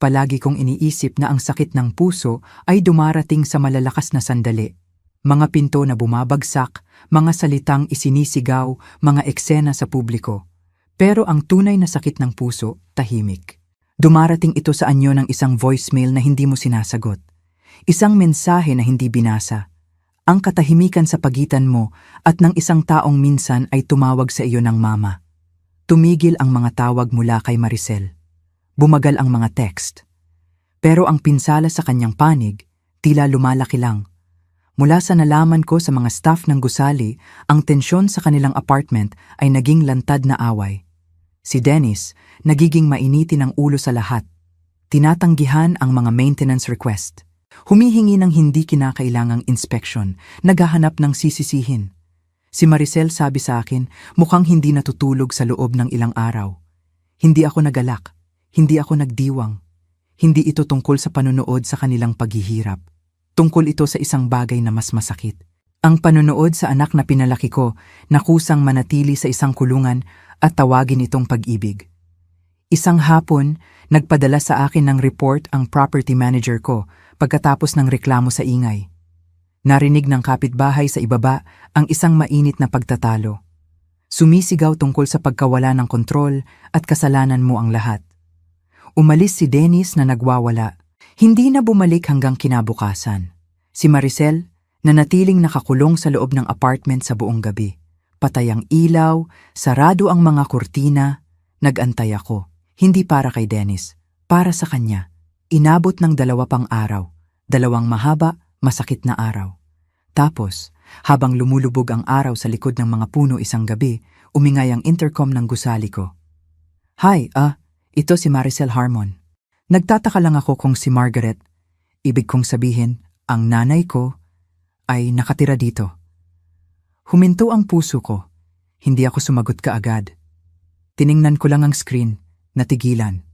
Palagi kong iniisip na ang sakit ng puso ay dumarating sa malalakas na sandali. Mga pinto na bumabagsak, mga salitang isinisigaw, mga eksena sa publiko. Pero ang tunay na sakit ng puso, tahimik. Dumarating ito sa anyo ng isang voicemail na hindi mo sinasagot. Isang mensahe na hindi binasa. Ang katahimikan sa pagitan mo at ng isang taong minsan ay tumawag sa iyo ng mama. Tumigil ang mga tawag mula kay Maricel. Bumagal ang mga text. Pero ang pinsala sa kanyang panig, tila lumalaki lang. Mula sa nalaman ko sa mga staff ng gusali, ang tensyon sa kanilang apartment ay naging lantad na away. Si Dennis, nagiging mainitin ang ulo sa lahat. Tinatanggihan ang mga maintenance request. Humihingi ng hindi kinakailangang inspection, naghahanap ng sisisihin. Si Maricel sabi sa akin, mukhang hindi natutulog sa loob ng ilang araw. Hindi ako nagalak. Hindi ako nagdiwang. Hindi ito tungkol sa panonood sa kanilang paghihirap. Tungkol ito sa isang bagay na mas masakit. Ang panonood sa anak na pinalaki ko na kusang manatili sa isang kulungan at tawagin itong pag-ibig. Isang hapon, nagpadala sa akin ng report ang property manager ko pagkatapos ng reklamo sa ingay. Narinig ng kapitbahay sa ibaba ang isang mainit na pagtatalo. Sumisigaw tungkol sa pagkawala ng kontrol at kasalanan mo ang lahat. Umalis si Dennis na nagwawala. Hindi na bumalik hanggang kinabukasan. Si Maricel, nanatiling nakakulong sa loob ng apartment sa buong gabi. Patay ang ilaw, sarado ang mga kurtina, nag-antay ako. Hindi para kay Dennis, para sa kanya. Inabot ng 2 pang araw, 2 mahaba, masakit na araw. Tapos, habang lumulubog ang araw sa likod ng mga puno isang gabi, umingay ang intercom ng gusali ko. Hi, ito si Maricel Harmon. Nagtataka lang ako kung si Margaret, ibig kong sabihin, ang nanay ko, ay nakatira dito. Huminto ang puso ko. Hindi ako sumagot kaagad. Tiningnan ko lang ang screen, natigilan.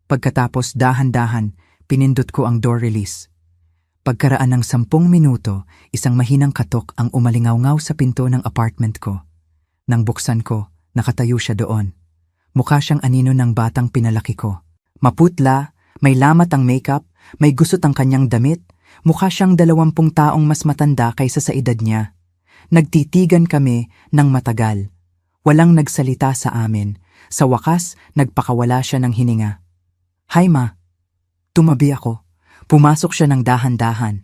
Pagkatapos dahan-dahan, pinindot ko ang door release. Pagkaraan ng 10 minuto, isang mahinang katok ang umalingaw-ngaw sa pinto ng apartment ko. Nang buksan ko, nakatayo siya doon. Mukha siyang anino ng batang pinalaki ko. Maputla, may lamat ang makeup, may gusot ang kanyang damit, mukha siyang 20 taong mas matanda kaysa sa edad niya. Nagtitigan kami ng matagal. Walang nagsalita sa amin. Sa wakas, nagpakawala siya ng hininga. Hi ma. Tumabi ako. Pumasok siya ng dahan-dahan,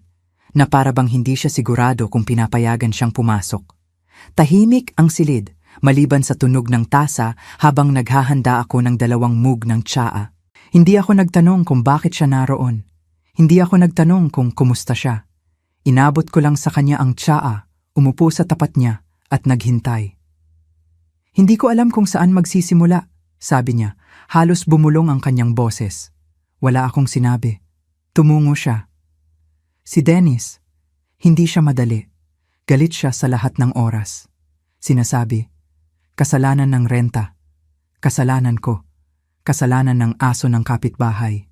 na para bang hindi siya sigurado kung pinapayagan siyang pumasok. Tahimik ang silid, maliban sa tunog ng tasa habang naghahanda ako ng 2 mug ng tsaa. Hindi ako nagtanong kung bakit siya naroon. Hindi ako nagtanong kung kumusta siya. Inabot ko lang sa kanya ang tsaa, umupo sa tapat niya at naghintay. Hindi ko alam kung saan magsisimula, sabi niya. Halos bumulong ang kanyang boses. Wala akong sinabi. Tumungo siya. Si Dennis, hindi siya madali. Galit siya sa lahat ng oras. Sinasabi, kasalanan ng renta, kasalanan ko, kasalanan ng aso ng kapitbahay.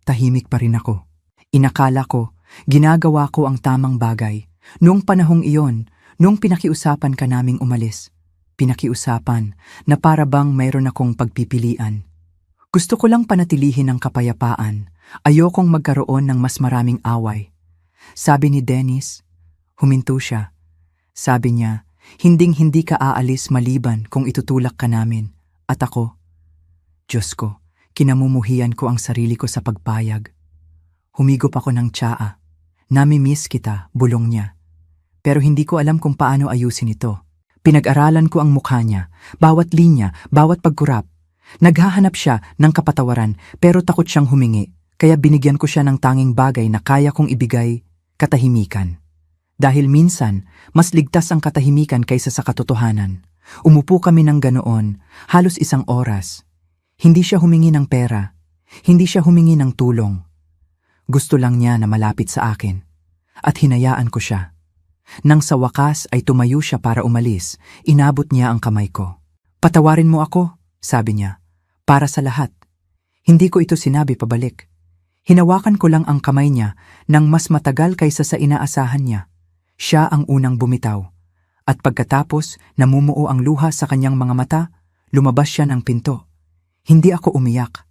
Tahimik pa rin ako. Inakala ko, ginagawa ko ang tamang bagay. Noong panahong iyon, noong pinakiusapan ka naming umalis. Pinakiusapan na para bang mayroon akong pagpipilian. Gusto ko lang panatilihin ang kapayapaan. Ayokong magkaroon ng mas maraming away. Sabi ni Dennis, huminto siya. Sabi niya, hinding-hindi ka aalis maliban kung itutulak ka namin. At ako, Diyos ko, kinamumuhian ko ang sarili ko sa pagpayag. Humigop ako ng tsaa. Nami-miss kita, bulong niya. Pero hindi ko alam kung paano ayusin ito. Pinag-aralan ko ang mukha niya, bawat linya, bawat pagkurap. Naghahanap siya ng kapatawaran pero takot siyang humingi. Kaya binigyan ko siya ng tanging bagay na kaya kong ibigay, katahimikan. Dahil minsan, mas ligtas ang katahimikan kaysa sa katotohanan. Umupo kami ng ganoon, halos 1 oras. Hindi siya humingi ng pera. Hindi siya humingi ng tulong. Gusto lang niya na malapit sa akin. At hinayaan ko siya. Nang sa wakas ay tumayo siya para umalis, inabot niya ang kamay ko. "Patawarin mo ako," sabi niya, "para sa lahat." Hindi ko ito sinabi pabalik. Hinawakan ko lang ang kamay niya nang mas matagal kaysa sa inaasahan niya. Siya ang unang bumitaw. At pagkatapos, namumuo ang luha sa kanyang mga mata, lumabas siya ng pinto. Hindi ako umiyak.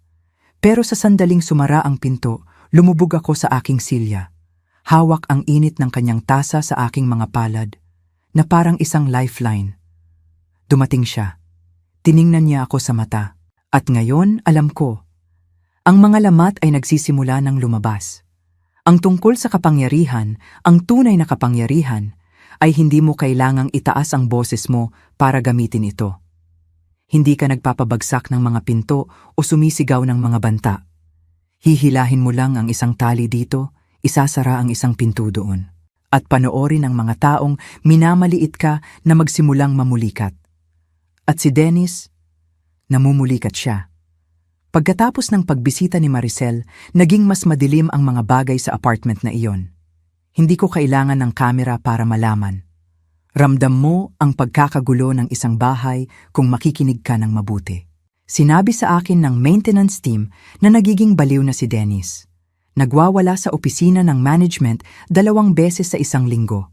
Pero sa sandaling sumara ang pinto, lumubog ako sa aking silya. Hawak ang init ng kanyang tasa sa aking mga palad, na parang isang lifeline. Dumating siya. Tiningnan niya ako sa mata. At ngayon, alam ko. Ang mga lamat ay nagsisimula ng lumabas. Ang tungkol sa kapangyarihan, ang tunay na kapangyarihan, ay hindi mo kailangang itaas ang boses mo para gamitin ito. Hindi ka nagpapabagsak ng mga pinto o sumisigaw ng mga banta. Hihilahin mo lang ang isang tali dito, isasara ang isang pinto doon. At panoorin ang mga taong minamaliit ka na magsimulang mamulikat. At si Dennis, namumulikat siya. Pagkatapos ng pagbisita ni Maricel, naging mas madilim ang mga bagay sa apartment na iyon. Hindi ko kailangan ng kamera para malaman. Ramdam mo ang pagkakagulo ng isang bahay kung makikinig ka ng mabuti. Sinabi sa akin ng maintenance team na nagiging baliw na si Dennis. Nagwawala sa opisina ng management 2 beses sa isang linggo.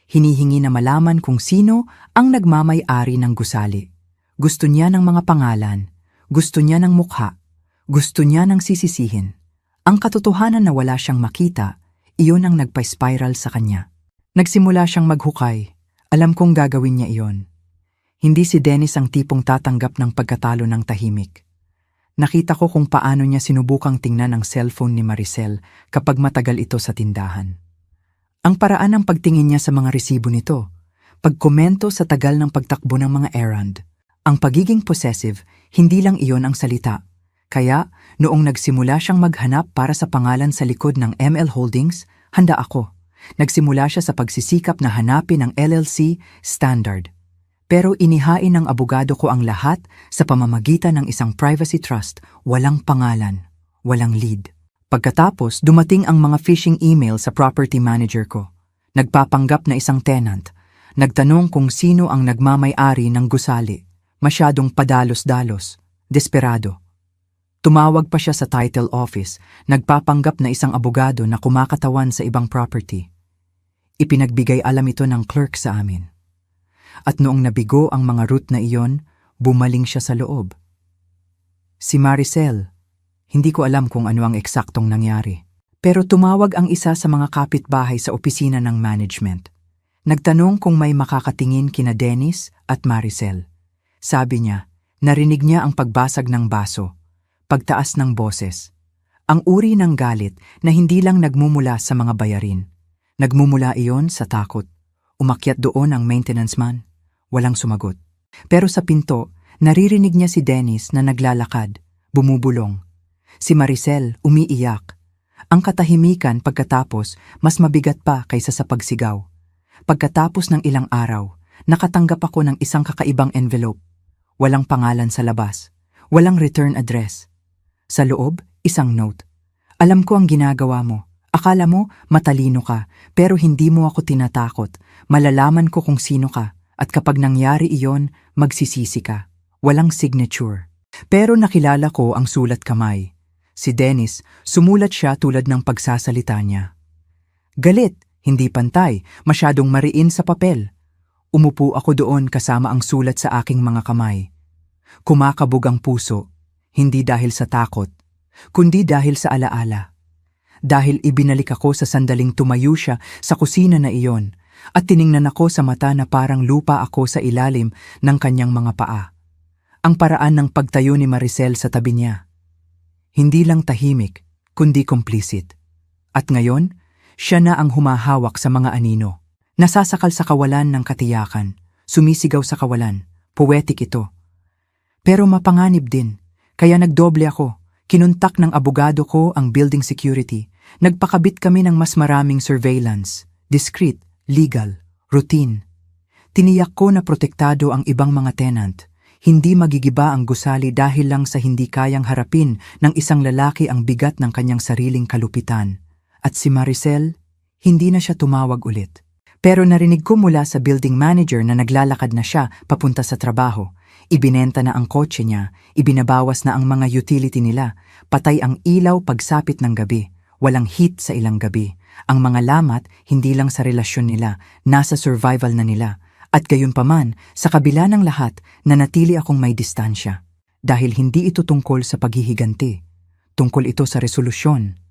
Hinihingi na malaman kung sino ang nagmamay-ari ng gusali. Gusto niya ng mga pangalan. Gusto niya ng mukha. Gusto niya ng sisisihin. Ang katotohanan na wala siyang makita, iyon ang nagpa-spiral sa kanya. Nagsimula siyang maghukay. Alam kong gagawin niya iyon. Hindi si Dennis ang tipong tatanggap ng pagkatalo ng tahimik. Nakita ko kung paano niya sinubukang tingnan ang cellphone ni Maricel kapag matagal ito sa tindahan. Ang paraan ng pagtingin niya sa mga resibo nito, pagkomento sa tagal ng pagtakbo ng mga errand. Ang pagiging possessive, hindi lang iyon ang salita. Kaya, noong nagsimula siyang maghanap para sa pangalan sa likod ng ML Holdings, handa ako. Nagsimula siya sa pagsisikap na hanapin ang LLC standard. Pero inihain ng abogado ko ang lahat sa pamamagitan ng isang privacy trust, walang pangalan, walang lead. Pagkatapos, dumating ang mga phishing email sa property manager ko. Nagpapanggap na isang tenant. Nagtanong kung sino ang nagmamay-ari ng gusali. Masyadong padalos-dalos, desperado. Tumawag pa siya sa title office, nagpapanggap na isang abogado na kumakatawan sa ibang property. Ipinagbigay alam ito ng clerk sa amin. At noong nabigo ang mga route na iyon, bumaling siya sa loob. Si Maricel, hindi ko alam kung ano ang eksaktong nangyari. Pero tumawag ang isa sa mga kapitbahay sa opisina ng management. Nagtanong kung may makakatingin kina Dennis at Maricel. Sabi niya, narinig niya ang pagbasag ng baso. Pagtaas ng boses. Ang uri ng galit na hindi lang nagmumula sa mga bayarin. Nagmumula iyon sa takot. Umakyat doon ang maintenance man. Walang sumagot. Pero sa pinto, naririnig niya si Dennis na naglalakad, bumubulong. Si Maricel umiiyak. Ang katahimikan pagkatapos mas mabigat pa kaysa sa pagsigaw. Pagkatapos ng ilang araw, nakatanggap ako ng isang kakaibang envelope. Walang pangalan sa labas. Walang return address. Sa loob, isang note. Alam ko ang ginagawa mo. Akala mo, matalino ka, pero hindi mo ako tinatakot. Malalaman ko kung sino ka, at kapag nangyari iyon, magsisisi ka. Walang signature. Pero nakilala ko ang sulat kamay. Si Dennis, sumulat siya tulad ng pagsasalita niya. Galit, hindi pantay, masyadong mariin sa papel. Umupo ako doon kasama ang sulat sa aking mga kamay. Kumakabog ang puso. Hindi dahil sa takot, kundi dahil sa alaala. Dahil ibinalik ako sa sandaling tumayo siya sa kusina na iyon at tiningnan ako sa mata na parang lupa ako sa ilalim ng kanyang mga paa. Ang paraan ng pagtayo ni Maricel sa tabi niya. Hindi lang tahimik, kundi complicit. At ngayon, siya na ang humahawak sa mga anino. Nasasakal sa kawalan ng katiyakan, sumisigaw sa kawalan, poetic ito. Pero mapanganib din. Kaya nagdoble ako. Kinuntak ng abogado ko ang building security. Nagpakabit kami ng mas maraming surveillance. Discreet, legal, routine. Tiniyak ko na protektado ang ibang mga tenant. Hindi magigiba ang gusali dahil lang sa hindi kayang harapin ng isang lalaki ang bigat ng kanyang sariling kalupitan. At si Maricel, hindi na siya tumawag ulit. Pero narinig ko mula sa building manager na naglalakad na siya papunta sa trabaho. Ibinenta na ang kotse niya, ibinabawas na ang mga utility nila, patay ang ilaw pagsapit ng gabi, walang heat sa ilang gabi. Ang mga lamat hindi lang sa relasyon nila, nasa survival na nila. At gayunpaman, sa kabila ng lahat, nanatili akong may distansya. Dahil hindi ito tungkol sa paghihiganti. Tungkol ito sa resolusyon.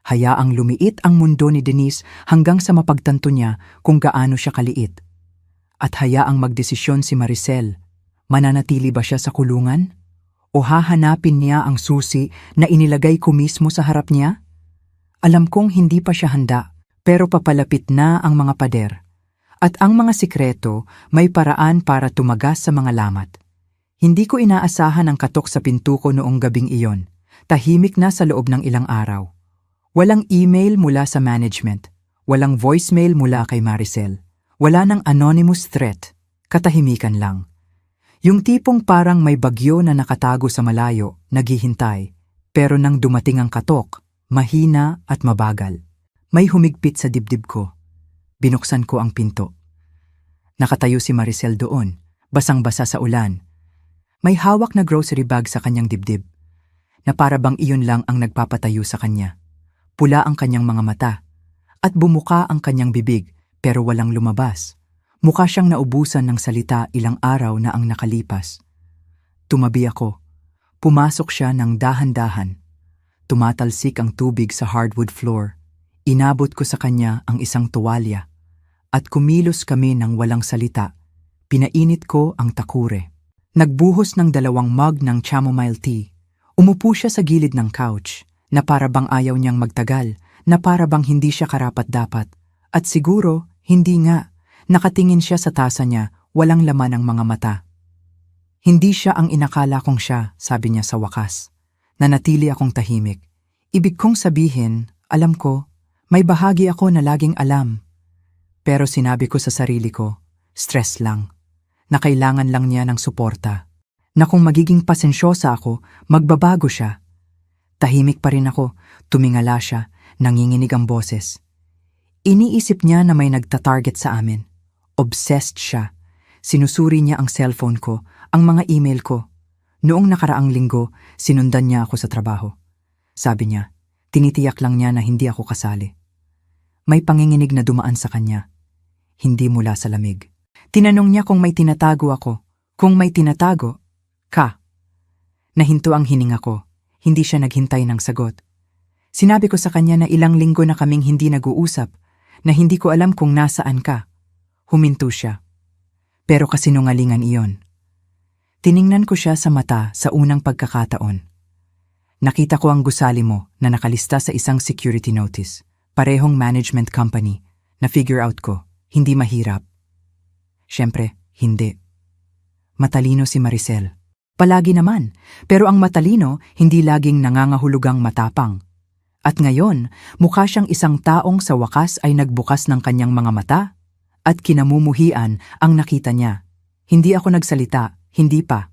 Hayaang lumiit ang mundo ni Denise hanggang sa mapagtanto niya kung gaano siya kaliit. At hayaang magdesisyon si Maricel. Mananatili ba siya sa kulungan? O hahanapin niya ang susi na inilagay ko mismo sa harap niya? Alam kong hindi pa siya handa, pero papalapit na ang mga pader. At ang mga sikreto may paraan para tumagas sa mga lamat. Hindi ko inaasahan ang katok sa pinto ko noong gabing iyon. Tahimik na sa loob ng ilang araw. Walang email mula sa management. Walang voicemail mula kay Maricel. Wala nang anonymous threat. Katahimikan lang. Yung tipong parang may bagyo na nakatago sa malayo, naghihintay. Pero nang dumating ang katok, mahina at mabagal. May humigpit sa dibdib ko. Binuksan ko ang pinto. Nakatayo si Maricel doon, basang-basa sa ulan. May hawak na grocery bag sa kanyang dibdib, na para bang iyon lang ang nagpapatayo sa kanya. Pula ang kanyang mga mata, at bumuka ang kanyang bibig pero walang lumabas. Mukha siyang naubusan ng salita ilang araw na ang nakalipas. Tumabi ako. Pumasok siya ng dahan-dahan. Tumatalsik ang tubig sa hardwood floor. Inabot ko sa kanya ang isang tuwalya. At kumilos kami ng walang salita. Pinainit ko ang takure. Nagbuhos ng 2 mug ng chamomile tea. Umupo siya sa gilid ng couch, na para bang ayaw niyang magtagal, na para bang hindi siya karapat-dapat. At siguro, hindi nga. Nakatingin siya sa tasa niya, walang laman ang mga mata. Hindi siya ang inakala kong siya, sabi niya sa wakas. Nanatili akong tahimik. Ibig kong sabihin, alam ko, may bahagi ako na laging alam. Pero sinabi ko sa sarili ko, stress lang, na kailangan lang niya ng suporta, na kung magiging pasensyosa ako, magbabago siya. Tahimik pa rin ako, tumingala siya, nanginginig ang boses. Iniisip niya na may nagtatarget sa amin. Obsessed siya. Sinusuri niya ang cellphone ko, ang mga email ko. Noong nakaraang linggo, sinundan niya ako sa trabaho. Sabi niya, tinitiyak lang niya na hindi ako kasali. May panginginig na dumaan sa kanya. Hindi mula sa lamig. Tinanong niya kung may tinatago ako. Kung may tinatago, ka. Nahinto ang hininga ko. Hindi siya naghintay ng sagot. Sinabi ko sa kanya na ilang linggo na kaming hindi nag-uusap, na hindi ko alam kung nasaan ka. Huminto siya. Pero kasinungalingan iyon. Tiningnan ko siya sa mata sa unang pagkakataon. Nakita ko ang gusali mo na nakalista sa isang security notice. Parehong management company. Na-figure out ko. Hindi mahirap. Siyempre, hindi. Matalino si Maricel. Palagi naman, pero ang matalino hindi laging nangangahulugang matapang. At ngayon, mukha siyang isang taong sa wakas ay nagbukas ng kanyang mga mata at kinamumuhian ang nakita niya. Hindi ako nagsalita, hindi pa.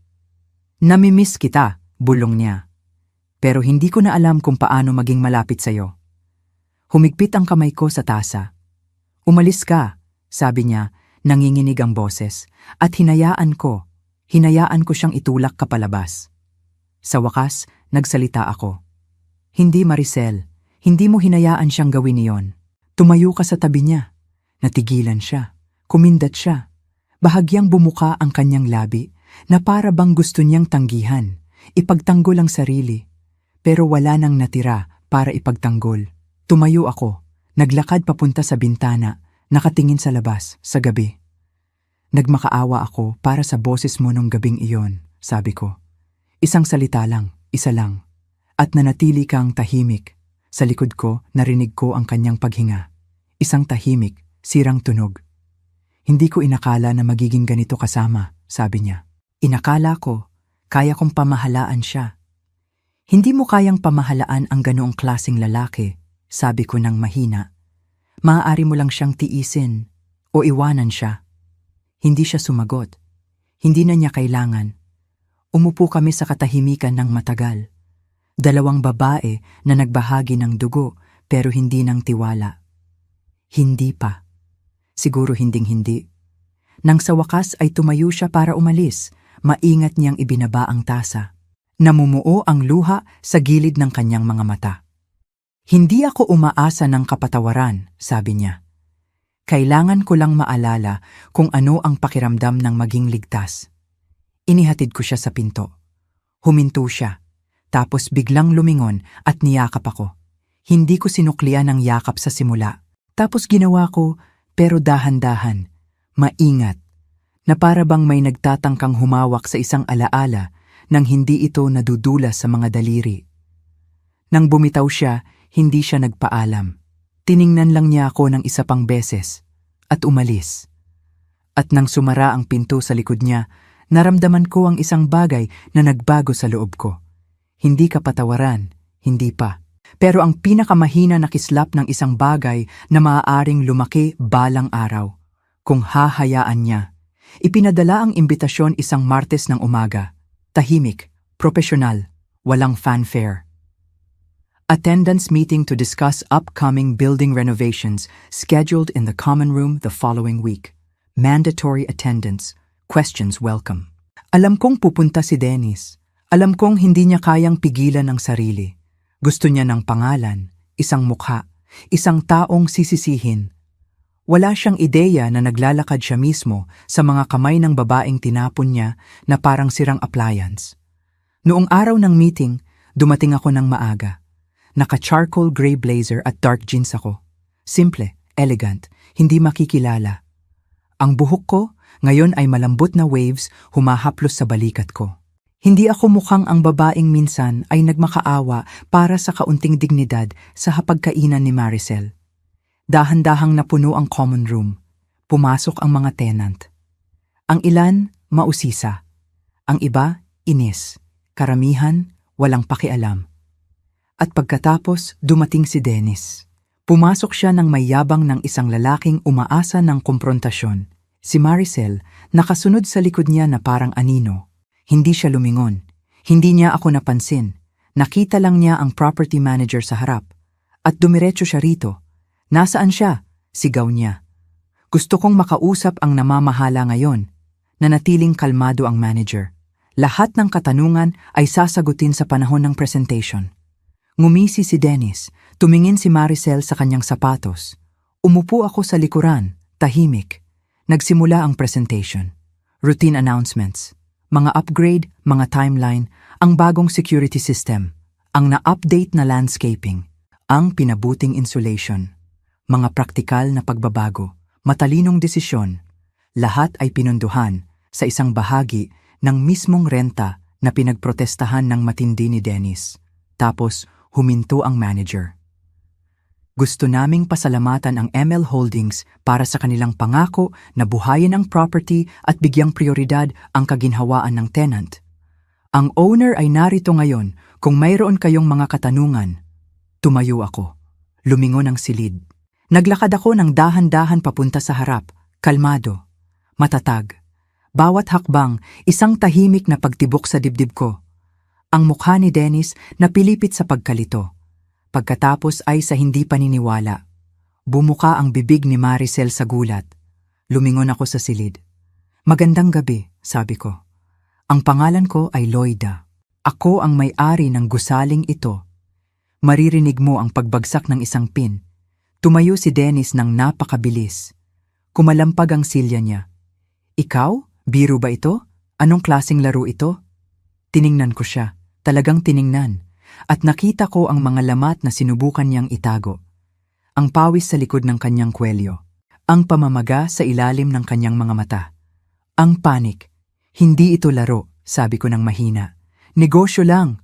Namimiss kita, bulong niya. Pero hindi ko na alam kung paano maging malapit sa'yo. Humigpit ang kamay ko sa tasa. Umalis ka, sabi niya, nanginginig ang boses, at hinayaan ko siyang itulak kapalabas. Sa wakas, nagsalita ako. Hindi Maricel, hindi mo hinayaan siyang gawin iyon. Tumayo ka sa tabi niya. Natigilan siya, kumindat siya. Bahagyang bumuka ang kanyang labi na para bang gusto niyang tanggihan, ipagtanggol ang sarili. Pero wala nang natira para ipagtanggol. Tumayo ako, naglakad papunta sa bintana, nakatingin sa labas, sa gabi. Nagmakaawa ako para sa boses mo nung gabing iyon, sabi ko. Isang salita lang, isa lang. At nanatili kang tahimik. Sa likod ko, narinig ko ang kanyang paghinga. Isang tahimik, sirang tunog. Hindi ko inakala na magiging ganito kasama, sabi niya. Inakala ko, kaya kong pamahalaan siya. Hindi mo kayang pamahalaan ang ganoong klaseng lalaki, sabi ko ng mahina. Maaari mo lang siyang tiisin o iwanan siya. Hindi siya sumagot. Hindi na niya kailangan. Umupo kami sa katahimikan ng matagal. Dalawang babae na nagbahagi ng dugo pero hindi ng tiwala. Hindi pa. Siguro hinding-hindi. Nang sa wakas ay tumayo siya para umalis, maingat niyang ibinaba ang tasa. Namumuo ang luha sa gilid ng kanyang mga mata. Hindi ako umaasa ng kapatawaran, sabi niya. Kailangan ko lang maalala kung ano ang pakiramdam ng maging ligtas. Inihatid ko siya sa pinto. Huminto siya, tapos biglang lumingon at niyakap ako. Hindi ko sinuklian ang yakap sa simula. Tapos ginawa ko, pero dahan-dahan, maingat, na para bang may nagtatangkang humawak sa isang alaala nang hindi ito nadudulas sa mga daliri. Nang bumitaw siya, hindi siya nagpaalam. Tiningnan lang niya ako ng isa pang beses at umalis. At nang sumara ang pinto sa likod niya, naramdaman ko ang isang bagay na nagbago sa loob ko. Hindi kapatawaran, hindi pa. Pero ang pinakamahina na kislap ng isang bagay na maaaring lumaki balang araw. Kung hahayaan niya. Ipinadala ang imbitasyon isang Martes ng umaga. Tahimik, profesional, walang fanfare. Attendance meeting to discuss upcoming building renovations scheduled in the common room the following week. Mandatory attendance. Questions welcome. Alam kong pupunta si Dennis. Alam kong hindi niya kayang pigilan ang sarili. Gusto niya ng pangalan, isang mukha, isang taong sisisihin. Wala siyang ideya na naglalakad siya mismo sa mga kamay ng babaeng tinapon niya na parang sirang appliance. Noong araw ng meeting, dumating ako ng maaga. Naka-charcoal gray blazer at dark jeans ako. Simple, elegant, hindi makikilala. Ang buhok ko ngayon ay malambot na waves humahaplos sa balikat ko. Hindi ako mukhang ang babaeng minsan ay nagmakaawa para sa kaunting dignidad sa hapagkainan ni Maricel. Dahan-dahang napuno ang common room. Pumasok ang mga tenant. Ang ilan, mausisa. Ang iba, inis. Karamihan, walang pakialam. At pagkatapos, dumating si Dennis. Pumasok siya ng mayabang ng isang lalaking umaasa ng komprontasyon. Si Maricel, nakasunod sa likod niya na parang anino. Hindi siya lumingon. Hindi niya ako napansin. Nakita lang niya ang property manager sa harap. At dumiretso siya rito. Nasaan siya? Sigaw niya. Gusto kong makausap ang namamahala ngayon. Nanatiling kalmado ang manager. Lahat ng katanungan ay sasagutin sa panahon ng presentation. Ngumisi si Dennis. Tumingin si Maricel sa kanyang sapatos. Umupo ako sa likuran, tahimik. Nagsimula ang presentation. Routine announcements. Mga upgrade, mga timeline, ang bagong security system, ang na-update na landscaping, ang pinabuting insulation, mga praktikal na pagbabago, matalinong desisyon, lahat ay pinunduhan sa isang bahagi ng mismong renta na pinagprotestahan ng matindi ni Dennis. Tapos huminto ang manager. Gusto naming pasalamatan ang ML Holdings para sa kanilang pangako na buhayin ang property at bigyang prioridad ang kaginhawaan ng tenant. Ang owner ay narito ngayon kung mayroon kayong mga katanungan. Tumayo ako. Lumingon ang silid. Naglakad ako ng dahan-dahan papunta sa harap, kalmado, matatag. Bawat hakbang, isang tahimik na pagtibok sa dibdib ko. Ang mukha ni Dennis napilipit sa pagkalito. Pagkatapos ay sa hindi paniniwala. Bumuka ang bibig ni Maricel sa gulat. Lumingon ako sa silid. Magandang gabi, sabi ko. Ang pangalan ko ay Loida. Ako ang may-ari ng gusaling ito. Maririnig mo ang pagbagsak ng isang pin. Tumayo si Dennis ng napakabilis. Kumalampag ang silya niya. Ikaw? Biro ba ito? Anong klaseng laro ito? Tiningnan ko siya. Talagang tiningnan. At nakita ko ang mga lamat na sinubukan niyang itago. Ang pawis sa likod ng kanyang kwelyo. Ang pamamaga sa ilalim ng kanyang mga mata. Ang panik. Hindi ito laro, sabi ko ng mahina. Negosyo lang.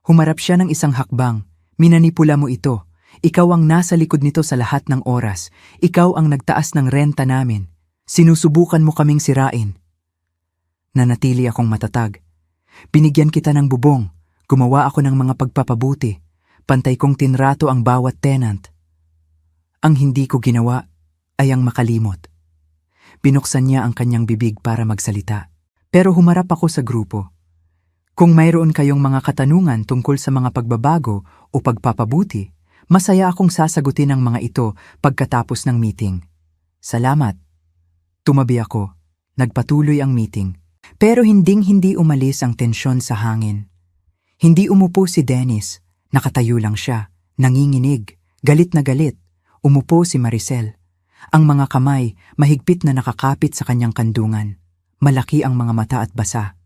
Humarap siya ng isang hakbang. Minanipula mo ito. Ikaw ang nasa likod nito sa lahat ng oras. Ikaw ang nagtaas ng renta namin. Sinusubukan mo kaming sirain. Nanatili akong matatag. Binigyan kita ng bubong. Gumawa ako ng mga pagpapabuti. Pantay kong tinrato ang bawat tenant. Ang hindi ko ginawa ay ang makalimot. Binuksan niya ang kanyang bibig para magsalita. Pero humarap ako sa grupo. Kung mayroon kayong mga katanungan tungkol sa mga pagbabago o pagpapabuti, masaya akong sasagutin ang mga ito pagkatapos ng meeting. Salamat. Tumabi ako. Nagpatuloy ang meeting. Pero hinding-hindi umalis ang tensyon sa hangin. Hindi umupo si Dennis. Nakatayo lang siya. Nanginginig. Galit na galit. Umupo si Maricel. Ang mga kamay mahigpit na nakakapit sa kanyang kandungan. Malaki ang mga mata at basa.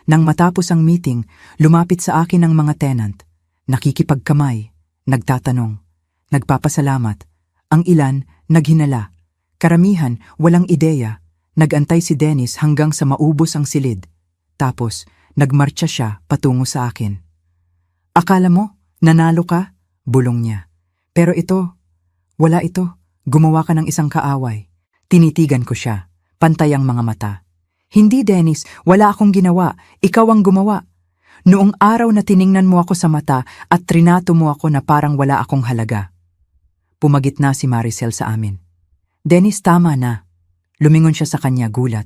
Nang matapos ang meeting, lumapit sa akin ang mga tenant. Nakikipagkamay. Nagtatanong. Nagpapasalamat. Ang ilan, naghinala. Karamihan, walang ideya. Nagantay si Dennis hanggang sa maubos ang silid. Tapos, nagmarcha siya patungo sa akin. Akala mo, nanalo ka? Bulong niya. Pero ito, wala ito. Gumawa ka ng isang kaaway. Tinitigan ko siya. Pantay ang mga mata. Hindi, Dennis, wala akong ginawa. Ikaw ang gumawa. Noong araw na tiningnan mo ako sa mata at trinato mo ako na parang wala akong halaga. Pumagit na si Maricel sa amin. Dennis, tama na. Lumingon siya sa kanya gulat.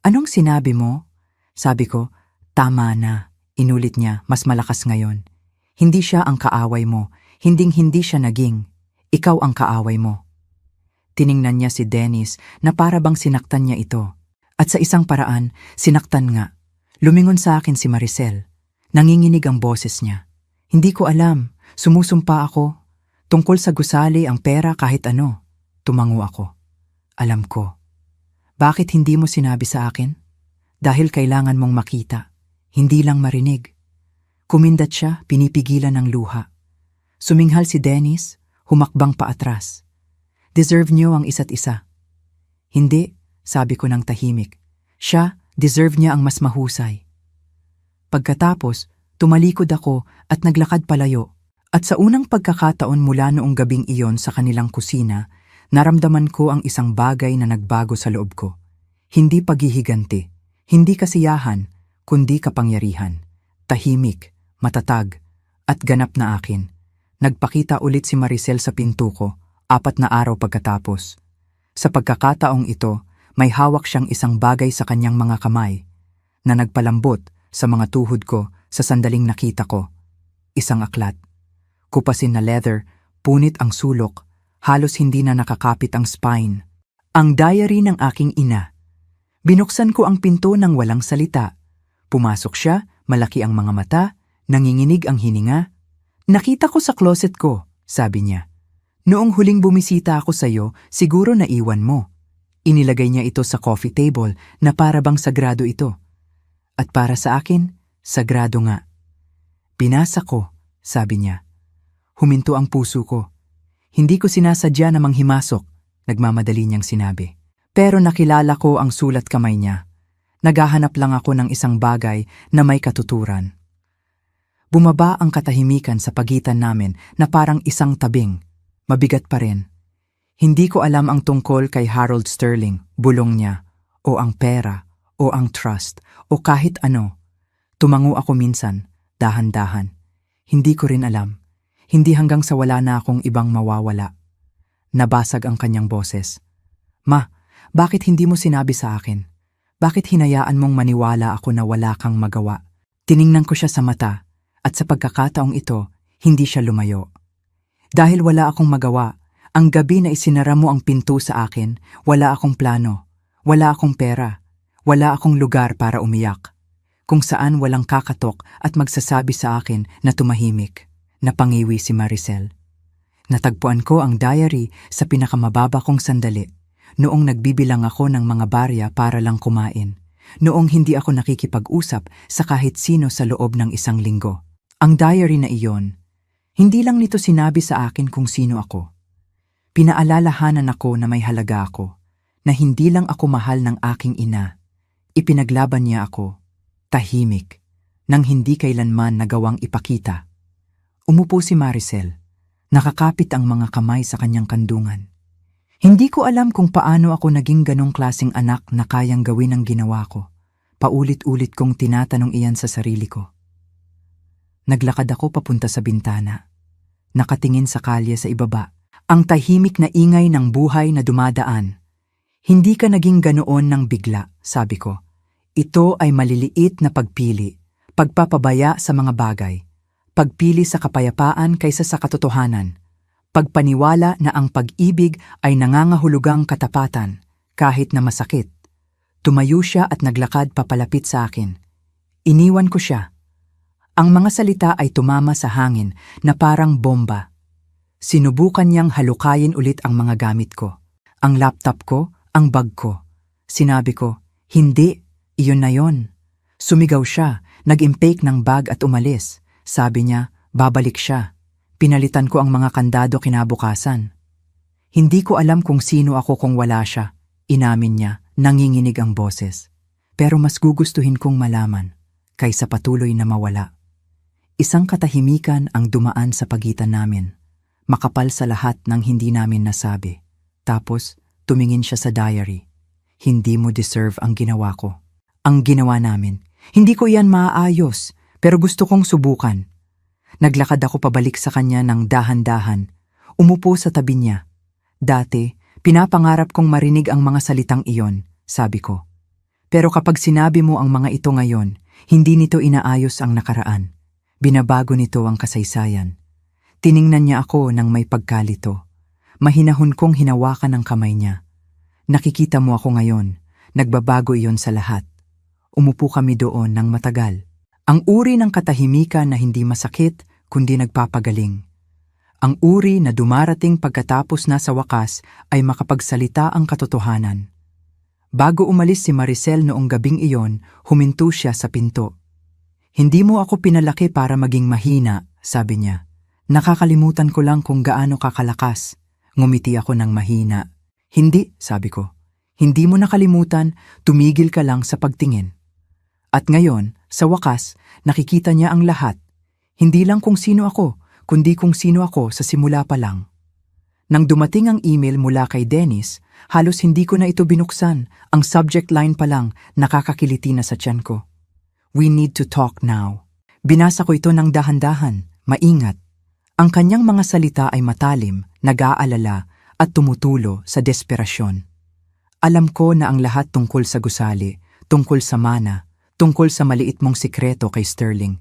Anong sinabi mo? Sabi ko, tama na. Inulit niya, mas malakas ngayon. Hindi siya ang kaaway mo. Hinding-hindi siya naging. Ikaw ang kaaway mo. Tiningnan niya si Dennis na para bang sinaktan niya ito. At sa isang paraan, sinaktan nga. Lumingon sa akin si Maricel. Nanginginig ang boses niya. Hindi ko alam. Sumusumpa ako. Tungkol sa gusali ang pera kahit ano. Tumango ako. Alam ko. Bakit hindi mo sinabi sa akin? Dahil kailangan mong makita. Hindi lang marinig. Kumindat siya, pinipigilan ng luha. Suminghal si Dennis, humakbang paatras. Deserve niyo ang isa't isa. Hindi, sabi ko ng tahimik. Siya, deserve niya ang mas mahusay. Pagkatapos, tumalikod ako at naglakad palayo. At sa unang pagkakataon mula noong gabing iyon sa kanilang kusina, naramdaman ko ang isang bagay na nagbago sa loob ko. Hindi paghihiganti, hindi kasiyahan, kundi kapangyarihan. Tahimik, matatag, at ganap na akin. Nagpakita ulit si Maricel sa pinto ko, 4 na araw pagkatapos. Sa pagkakataong ito, may hawak siyang isang bagay sa kanyang mga kamay, na nagpalambot sa mga tuhod ko sa sandaling nakita ko. Isang aklat. Kupasin na leather, punit ang sulok, halos hindi na nakakapit ang spine. Ang diary ng aking ina. Binuksan ko ang pinto ng walang salita. Pumasok siya, malaki ang mga mata, nanginginig ang hininga. Nakita ko sa closet ko, sabi niya. Noong huling bumisita ako sa iyo, siguro naiwan mo. Inilagay niya ito sa coffee table na para bang sagrado ito. At para sa akin, sagrado nga. Binasa ko, sabi niya. Huminto ang puso ko. Hindi ko sinasadya na manghimasok, nagmamadali niyang sinabi. Pero nakilala ko ang sulat kamay niya. Naghahanap lang ako ng isang bagay na may katuturan. Bumaba ang katahimikan sa pagitan namin na parang isang tabing. Mabigat pa rin. Hindi ko alam ang tungkol kay Harold Sterling, bulong niya, o ang pera, o ang trust, o kahit ano. Tumango ako minsan, dahan-dahan. Hindi ko rin alam. Hindi hanggang sa wala na akong ibang mawawala. Nabasag ang kanyang boses. Ma, bakit hindi mo sinabi sa akin? Bakit hinayaan mong maniwala ako na wala kang magawa? Tiningnan ko siya sa mata, at sa pagkakataong ito, hindi siya lumayo. Dahil wala akong magawa, ang gabi na isinara mo ang pinto sa akin, wala akong plano, wala akong pera, wala akong lugar para umiyak. Kung saan walang kakatok at magsasabi sa akin na tumahimik. Napangiwi si Maricel. Natagpuan ko ang diary sa pinakamababa kong sandali, noong nagbibilang ako ng mga barya para lang kumain, noong hindi ako nakikipag-usap sa kahit sino sa loob ng 1 linggo. Ang diary na iyon, hindi lang nito sinabi sa akin kung sino ako. Pinaalalahanan ako na may halaga ako, na hindi lang ako mahal ng aking ina. Ipinaglaban niya ako, tahimik, nang hindi kailanman nagawang ipakita. Umupo si Maricel. Nakakapit ang mga kamay sa kanyang kandungan. Hindi ko alam kung paano ako naging ganong klaseng anak na kayang gawin ang ginawa ko. Paulit-ulit kong tinatanong iyan sa sarili ko. Naglakad ako papunta sa bintana. Nakatingin sa kalye sa ibaba. Ang tahimik na ingay ng buhay na dumadaan. Hindi ka naging ganoon ng bigla, sabi ko. Ito ay maliliit na pagpili. pagpapabaya sa mga bagay, pagpili sa kapayapaan kaysa sa katotohanan, pagpaniwala na ang pag-ibig ay nangangahulugang katapatan, kahit na masakit. Tumayo siya at naglakad papalapit sa akin. Iniwan ko siya. Ang mga salita ay tumama sa hangin na parang bomba. Sinubukan niyang halukayin ulit ang mga gamit ko. Ang laptop ko, ang bag ko. Sinabi ko, hindi, iyon na yon. Sumigaw siya, nag-impake ng bag at umalis. Sabi niya, babalik siya. Pinalitan ko ang mga kandado kinabukasan. Hindi ko alam kung sino ako kung wala siya. Inamin niya, nanginginig ang boses. Pero mas gugustuhin kong malaman, kaysa patuloy na mawala. Isang katahimikan ang dumaan sa pagitan namin. Makapal sa lahat ng hindi namin nasabi. Tapos, tumingin siya sa diary. Hindi mo deserve ang ginawa ko. Ang ginawa namin. Hindi ko yan maaayos, pero gusto kong subukan. Naglakad ako pabalik sa kanya ng dahan-dahan. Umupo sa tabi niya. Dati, pinapangarap kong marinig ang mga salitang iyon, sabi ko. Pero kapag sinabi mo ang mga ito ngayon, hindi nito inaayos ang nakaraan. Binabago nito ang kasaysayan. Tiningnan niya ako ng may pagkalito. Mahinahon kong hinawakan ang kamay niya. Nakikita mo ako ngayon, nagbabago iyon sa lahat. Umupo kami doon ng matagal. Ang uri ng katahimikan na hindi masakit, kundi nagpapagaling. Ang uri na dumarating pagkatapos na sa wakas ay makapagsalita ang katotohanan. Bago umalis si Maricel noong gabing iyon, huminto siya sa pinto. Hindi mo ako pinalaki para maging mahina, sabi niya. Nakakalimutan ko lang kung gaano kakalakas. Ngumiti ako ng mahina. Hindi, sabi ko. Hindi mo nakalimutan, tumigil ka lang sa pagtingin. At ngayon, sa wakas, nakikita niya ang lahat. Hindi lang kung sino ako, kundi kung sino ako sa simula pa lang. Nang dumating ang email mula kay Dennis, halos hindi ko na ito binuksan. Ang subject line pa lang, nakakakiliti na sa tiyan ko. We need to talk now. Binasa ko ito ng dahan-dahan, maingat. Ang kanyang mga salita ay matalim, nag-aalala, at tumutulo sa desperasyon. Alam ko na ang lahat tungkol sa gusali, tungkol sa mana, tungkol sa maliit mong sikreto kay Sterling.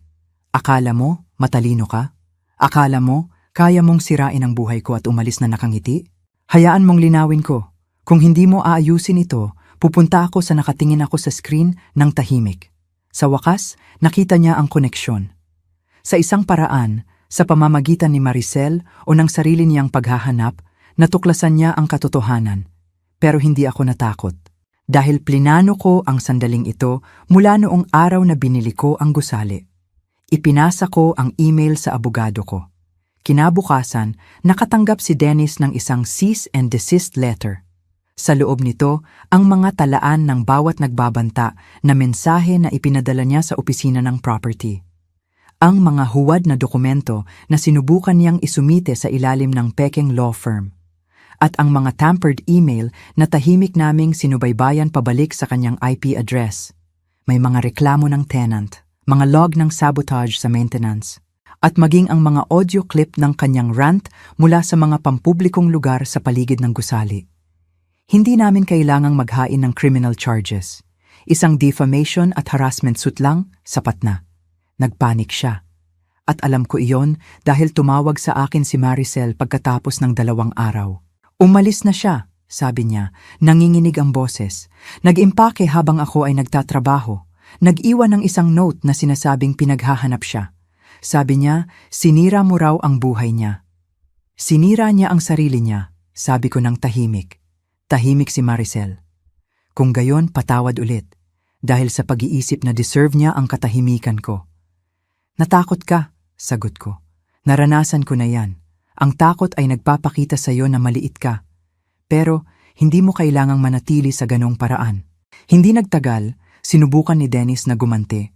Akala mo, matalino ka? Akala mo, kaya mong sirain ang buhay ko at umalis na nakangiti? Hayaan mong linawin ko. Kung hindi mo aayusin ito, pupunta ako sa nakatingin ako sa screen ng tahimik. Sa wakas, nakita niya ang koneksyon. Sa isang paraan, sa pamamagitan ni Maricel o ng sarili niyang paghahanap, natuklasan niya ang katotohanan. Pero hindi ako natakot. Dahil plinano ko ang sandaling ito mula noong araw na binili ko ang gusali. Ipinasa ko ang email sa abogado ko. Kinabukasan, nakatanggap si Dennis ng isang cease and desist letter. Sa loob nito, ang mga talaan ng bawat nagbabanta na mensahe na ipinadala niya sa opisina ng property. Ang mga huwad na dokumento na sinubukan niyang isumite sa ilalim ng pekeng law firm. At ang mga tampered email na tahimik naming sinubaybayan pabalik sa kanyang IP address. May mga reklamo ng tenant, mga log ng sabotage sa maintenance, at maging ang mga audio clip ng kanyang rant mula sa mga pampublikong lugar sa paligid ng gusali. Hindi namin kailangang maghain ng criminal charges. Isang defamation at harassment suit lang, sapat na. Nagpanik siya. At alam ko iyon dahil tumawag sa akin si Maricel pagkatapos ng 2 araw. Umalis na siya, sabi niya, nanginginig ang boses. Nag-impake habang ako ay nagtatrabaho. Nag-iwan ng isang note na sinasabing pinaghahanap siya. Sabi niya, sinira mo raw ang buhay niya. Sinira niya ang sarili niya, sabi ko ng tahimik. Tahimik si Maricel. Kung gayon, patawad ulit, dahil sa pag-iisip na deserve niya ang katahimikan ko. Natakot ka, sagot ko. Naranasan ko na yan. Ang takot ay nagpapakita sa iyo na maliit ka. Pero, hindi mo kailangang manatili sa ganong paraan. Hindi nagtagal, sinubukan ni Dennis na gumanti.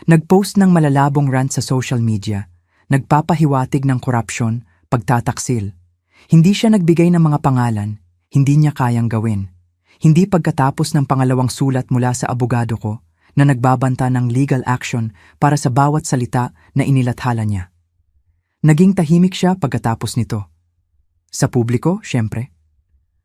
Nag-post ng malalabong rant sa social media. Nagpapahiwatig ng korupsyon, pagtataksil. Hindi siya nagbigay ng mga pangalan. Hindi niya kayang gawin. Hindi pagkatapos ng pangalawang sulat mula sa abogado ko na nagbabanta ng legal action para sa bawat salita na inilathala niya. Naging tahimik siya pagkatapos nito. Sa publiko, syempre.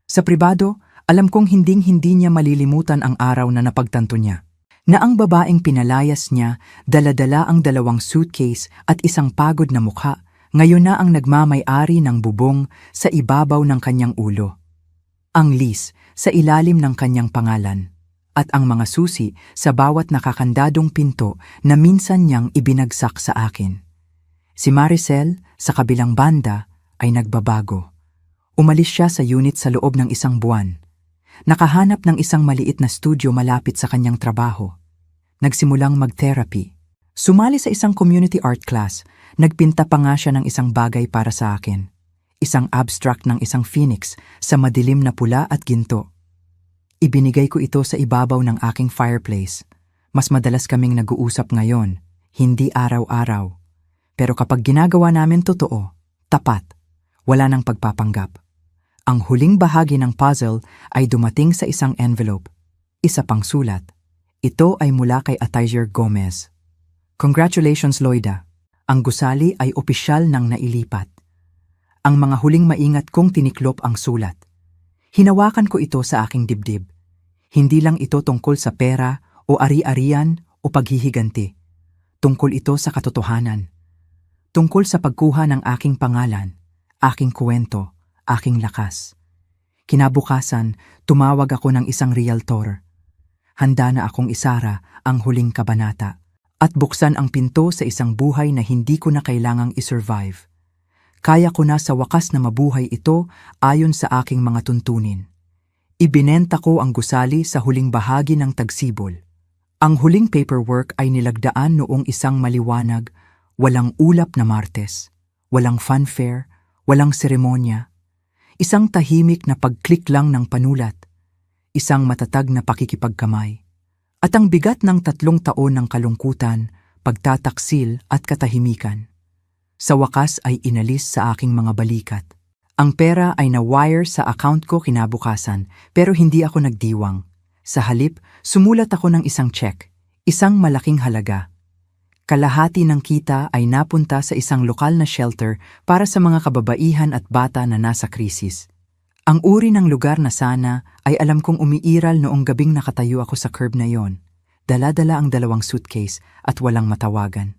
Sa pribado, alam kong hinding-hindi niya malilimutan ang araw na napagtanto niya. na ang babaeng pinalayas niya dala-dala ang 2 suitcase at isang pagod na mukha, ngayon na ang nagmamay-ari ng bubong sa ibabaw ng kanyang ulo. Ang lease sa ilalim ng kanyang pangalan, at ang mga susi sa bawat nakakandadong pinto na minsan niyang ibinagsak sa akin. Si Maricel, sa kabilang banda, ay nagbabago. Umalis siya sa unit sa loob ng 1 buwan. Nakahanap ng isang maliit na studio malapit sa kanyang trabaho. Nagsimulang mag-therapy. Sumali sa isang community art class. Nagpinta pa nga siya ng isang bagay para sa akin. Isang abstract ng isang phoenix sa madilim na pula at ginto. Ibinigay ko ito sa ibabaw ng aking fireplace. Mas madalas kaming nag-uusap ngayon, hindi araw-araw. Pero kapag ginagawa namin totoo, tapat, wala nang pagpapanggap. Ang huling bahagi ng puzzle ay dumating sa isang envelope. Isa pang sulat. Ito ay mula kay Atizer Gomez. Congratulations, Loida. Ang gusali ay opisyal nang nailipat. Ang mga huling maingat kong tiniklop ang sulat. Hinawakan ko ito sa aking dibdib. Hindi lang ito tungkol sa pera o ari-arian o paghihiganti. Tungkol ito sa katotohanan. Tungkol sa pagkuha ng aking pangalan, aking kwento, aking lakas. Kinabukasan, tumawag ako ng isang realtor. Handa na akong isara ang huling kabanata at buksan ang pinto sa isang buhay na hindi ko na kailangang isurvive. Kaya ko na sa wakas na mabuhay ito ayon sa aking mga tuntunin. Ibinenta ko ang gusali sa huling bahagi ng tagsibol. Ang huling paperwork ay nilagdaan noong isang maliwanag, walang ulap na Martes, walang fanfare, walang seremonya. Isang tahimik na pag-click lang ng panulat, isang matatag na pakikipagkamay. At ang bigat ng 3 taon ng kalungkutan, pagtataksil at katahimikan. Sa wakas ay inalis sa aking mga balikat. Ang pera ay na-wire sa account ko kinabukasan, pero hindi ako nagdiwang. Sa halip, sumulat ako ng isang check, isang malaking halaga. Kalahati ng kita ay napunta sa isang lokal na shelter para sa mga kababaihan at bata na nasa krisis. Ang uri ng lugar na sana ay alam kong umiiral noong gabing nakatayo ako sa curb na yon. Dala-dala ang 2 suitcase at walang matawagan.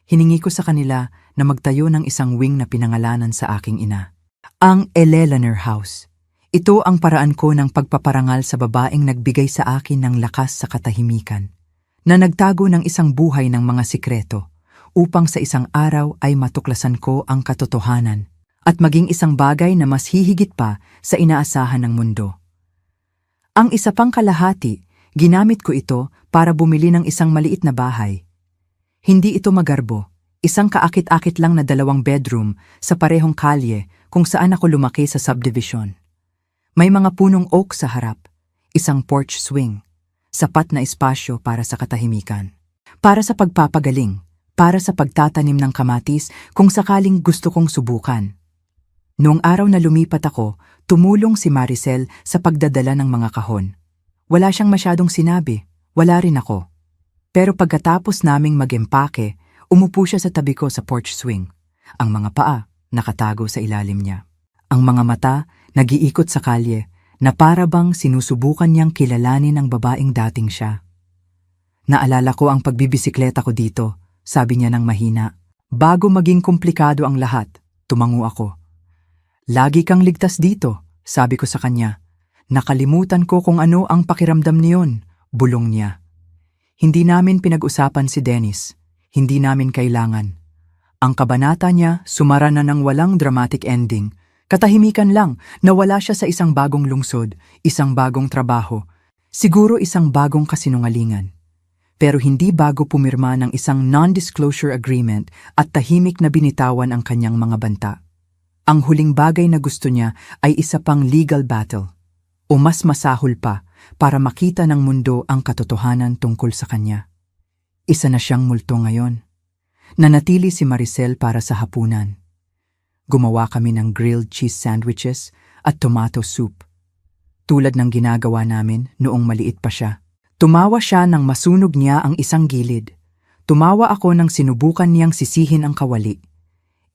Hiningi ko sa kanila na magtayo ng isang wing na pinangalanan sa aking ina. Ang Eleanor House. Ito ang paraan ko ng pagpaparangal sa babaeng nagbigay sa akin ng lakas sa katahimikan, na nagtago ng isang buhay ng mga sikreto, upang sa isang araw ay matuklasan ko ang katotohanan, at maging isang bagay na mas hihigit pa sa inaasahan ng mundo. Ang isa pang kalahati, ginamit ko ito para bumili ng isang maliit na bahay. Hindi ito magarbo, isang kaakit-akit lang na 2 bedroom sa parehong kalye kung saan ako lumaki sa subdivision. May mga punong oak sa harap, isang porch swing, sapat na espasyo para sa katahimikan. Para sa pagpapagaling, para sa pagtatanim ng kamatis kung sakaling gusto kong subukan. Noong araw na lumipat ako, tumulong si Maricel sa pagdadala ng mga kahon. Wala siyang masyadong sinabi, wala rin ako. Pero pagkatapos naming mag-empake, umupo siya sa tabi ko sa porch swing. Ang mga paa, nakatago sa ilalim niya. Ang mga mata, nag-iikot sa kalye, na para bang sinusubukan niyang kilalanin ang babaeng dating siya. Naalala ko ang pagbibisikleta ko dito, sabi niya ng mahina. Bago maging komplikado ang lahat, tumango ako. Lagi kang ligtas dito, sabi ko sa kanya. Nakalimutan ko kung ano ang pakiramdam niyon, bulong niya. Hindi namin pinag-usapan si Dennis, hindi namin kailangan. Ang kabanata niya sumara na ng walang dramatic ending. Katahimikan lang na wala siya sa isang bagong lungsod, isang bagong trabaho, siguro isang bagong kasinungalingan. Pero hindi bago pumirma ng isang non-disclosure agreement at tahimik na binitawan ang kanyang mga banta. Ang huling bagay na gusto niya ay isa pang legal battle, o mas masahol pa, para makita ng mundo ang katotohanan tungkol sa kanya. Isa na siyang multo ngayon. Nanatili si Maricel para sa hapunan. Gumawa kami ng grilled cheese sandwiches at tomato soup. Tulad ng ginagawa namin noong maliit pa siya. Tumawa siya nang masunog niya ang isang gilid. Tumawa ako nang sinubukan niyang sisihin ang kawali.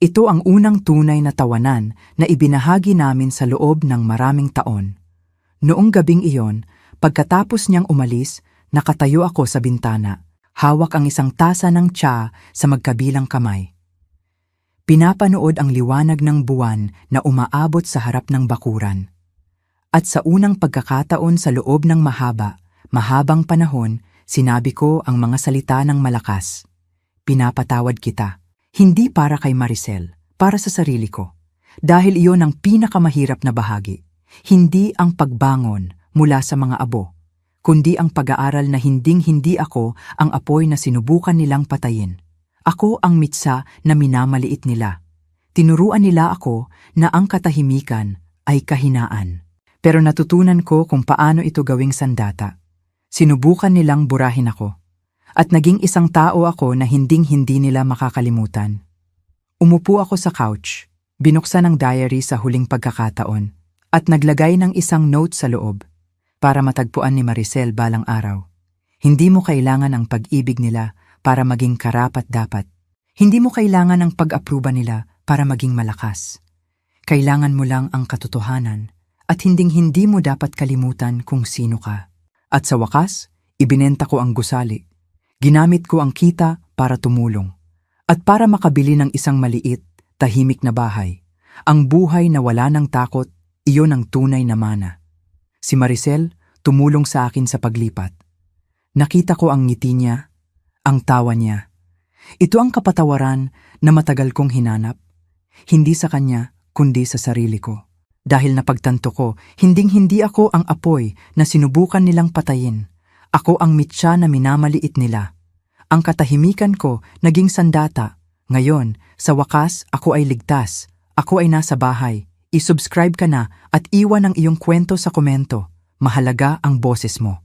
Ito ang unang tunay na tawanan na ibinahagi namin sa loob ng maraming taon. Noong gabing iyon, pagkatapos niyang umalis, Nakatayo ako sa bintana, hawak ang isang tasa ng tsa sa magkabilang kamay. Pinapanood ang liwanag ng buwan na umaabot sa harap ng bakuran. At sa unang pagkakataon sa loob ng mahabang panahon, sinabi ko ang mga salita ng malakas. Pinapatawad kita. Hindi para kay Maricel, para sa sarili ko. Dahil iyon ang pinakamahirap na bahagi. Hindi ang pagbangon mula sa mga abo, kundi ang pag-aaral na hinding-hindi ako ang apoy na sinubukan nilang patayin. Ako ang mitsa na minamaliit nila. Tinuruan nila ako na ang katahimikan ay kahinaan. Pero natutunan ko kung paano ito gawing sandata. Sinubukan nilang burahin ako. At naging isang tao ako na hinding-hindi nila makakalimutan. Umupo ako sa couch, binuksan ang diary sa huling pagkakataon, at naglagay ng isang note sa loob, para matagpuan ni Maricel balang araw. Hindi mo kailangan ang pag-ibig nila para maging karapat-dapat. Hindi mo kailangan ang pag-apruba nila para maging malakas. Kailangan mo lang ang katotohanan, at hinding-hindi mo dapat kalimutan kung sino ka. At sa wakas, ibinenta ko ang gusali. Ginamit ko ang kita para tumulong. At para makabili ng isang maliit, tahimik na bahay. Ang buhay na wala ng takot, iyon ang tunay na mana. Si Maricel tumulong sa akin sa paglipat. Nakita ko ang ngiti niya, ang tawa niya. Ito ang kapatawaran na matagal kong hinanap. Hindi sa kanya, kundi sa sarili ko. Dahil napagtanto ko, hinding-hindi ako ang apoy na sinubukan nilang patayin. Ako ang mitsa na minamaliit nila. Ang katahimikan ko naging sandata. Ngayon, sa wakas, ako ay ligtas. Ako ay nasa bahay. I-subscribe ka na at iwan ang iyong kwento sa komento. Mahalaga ang boses mo.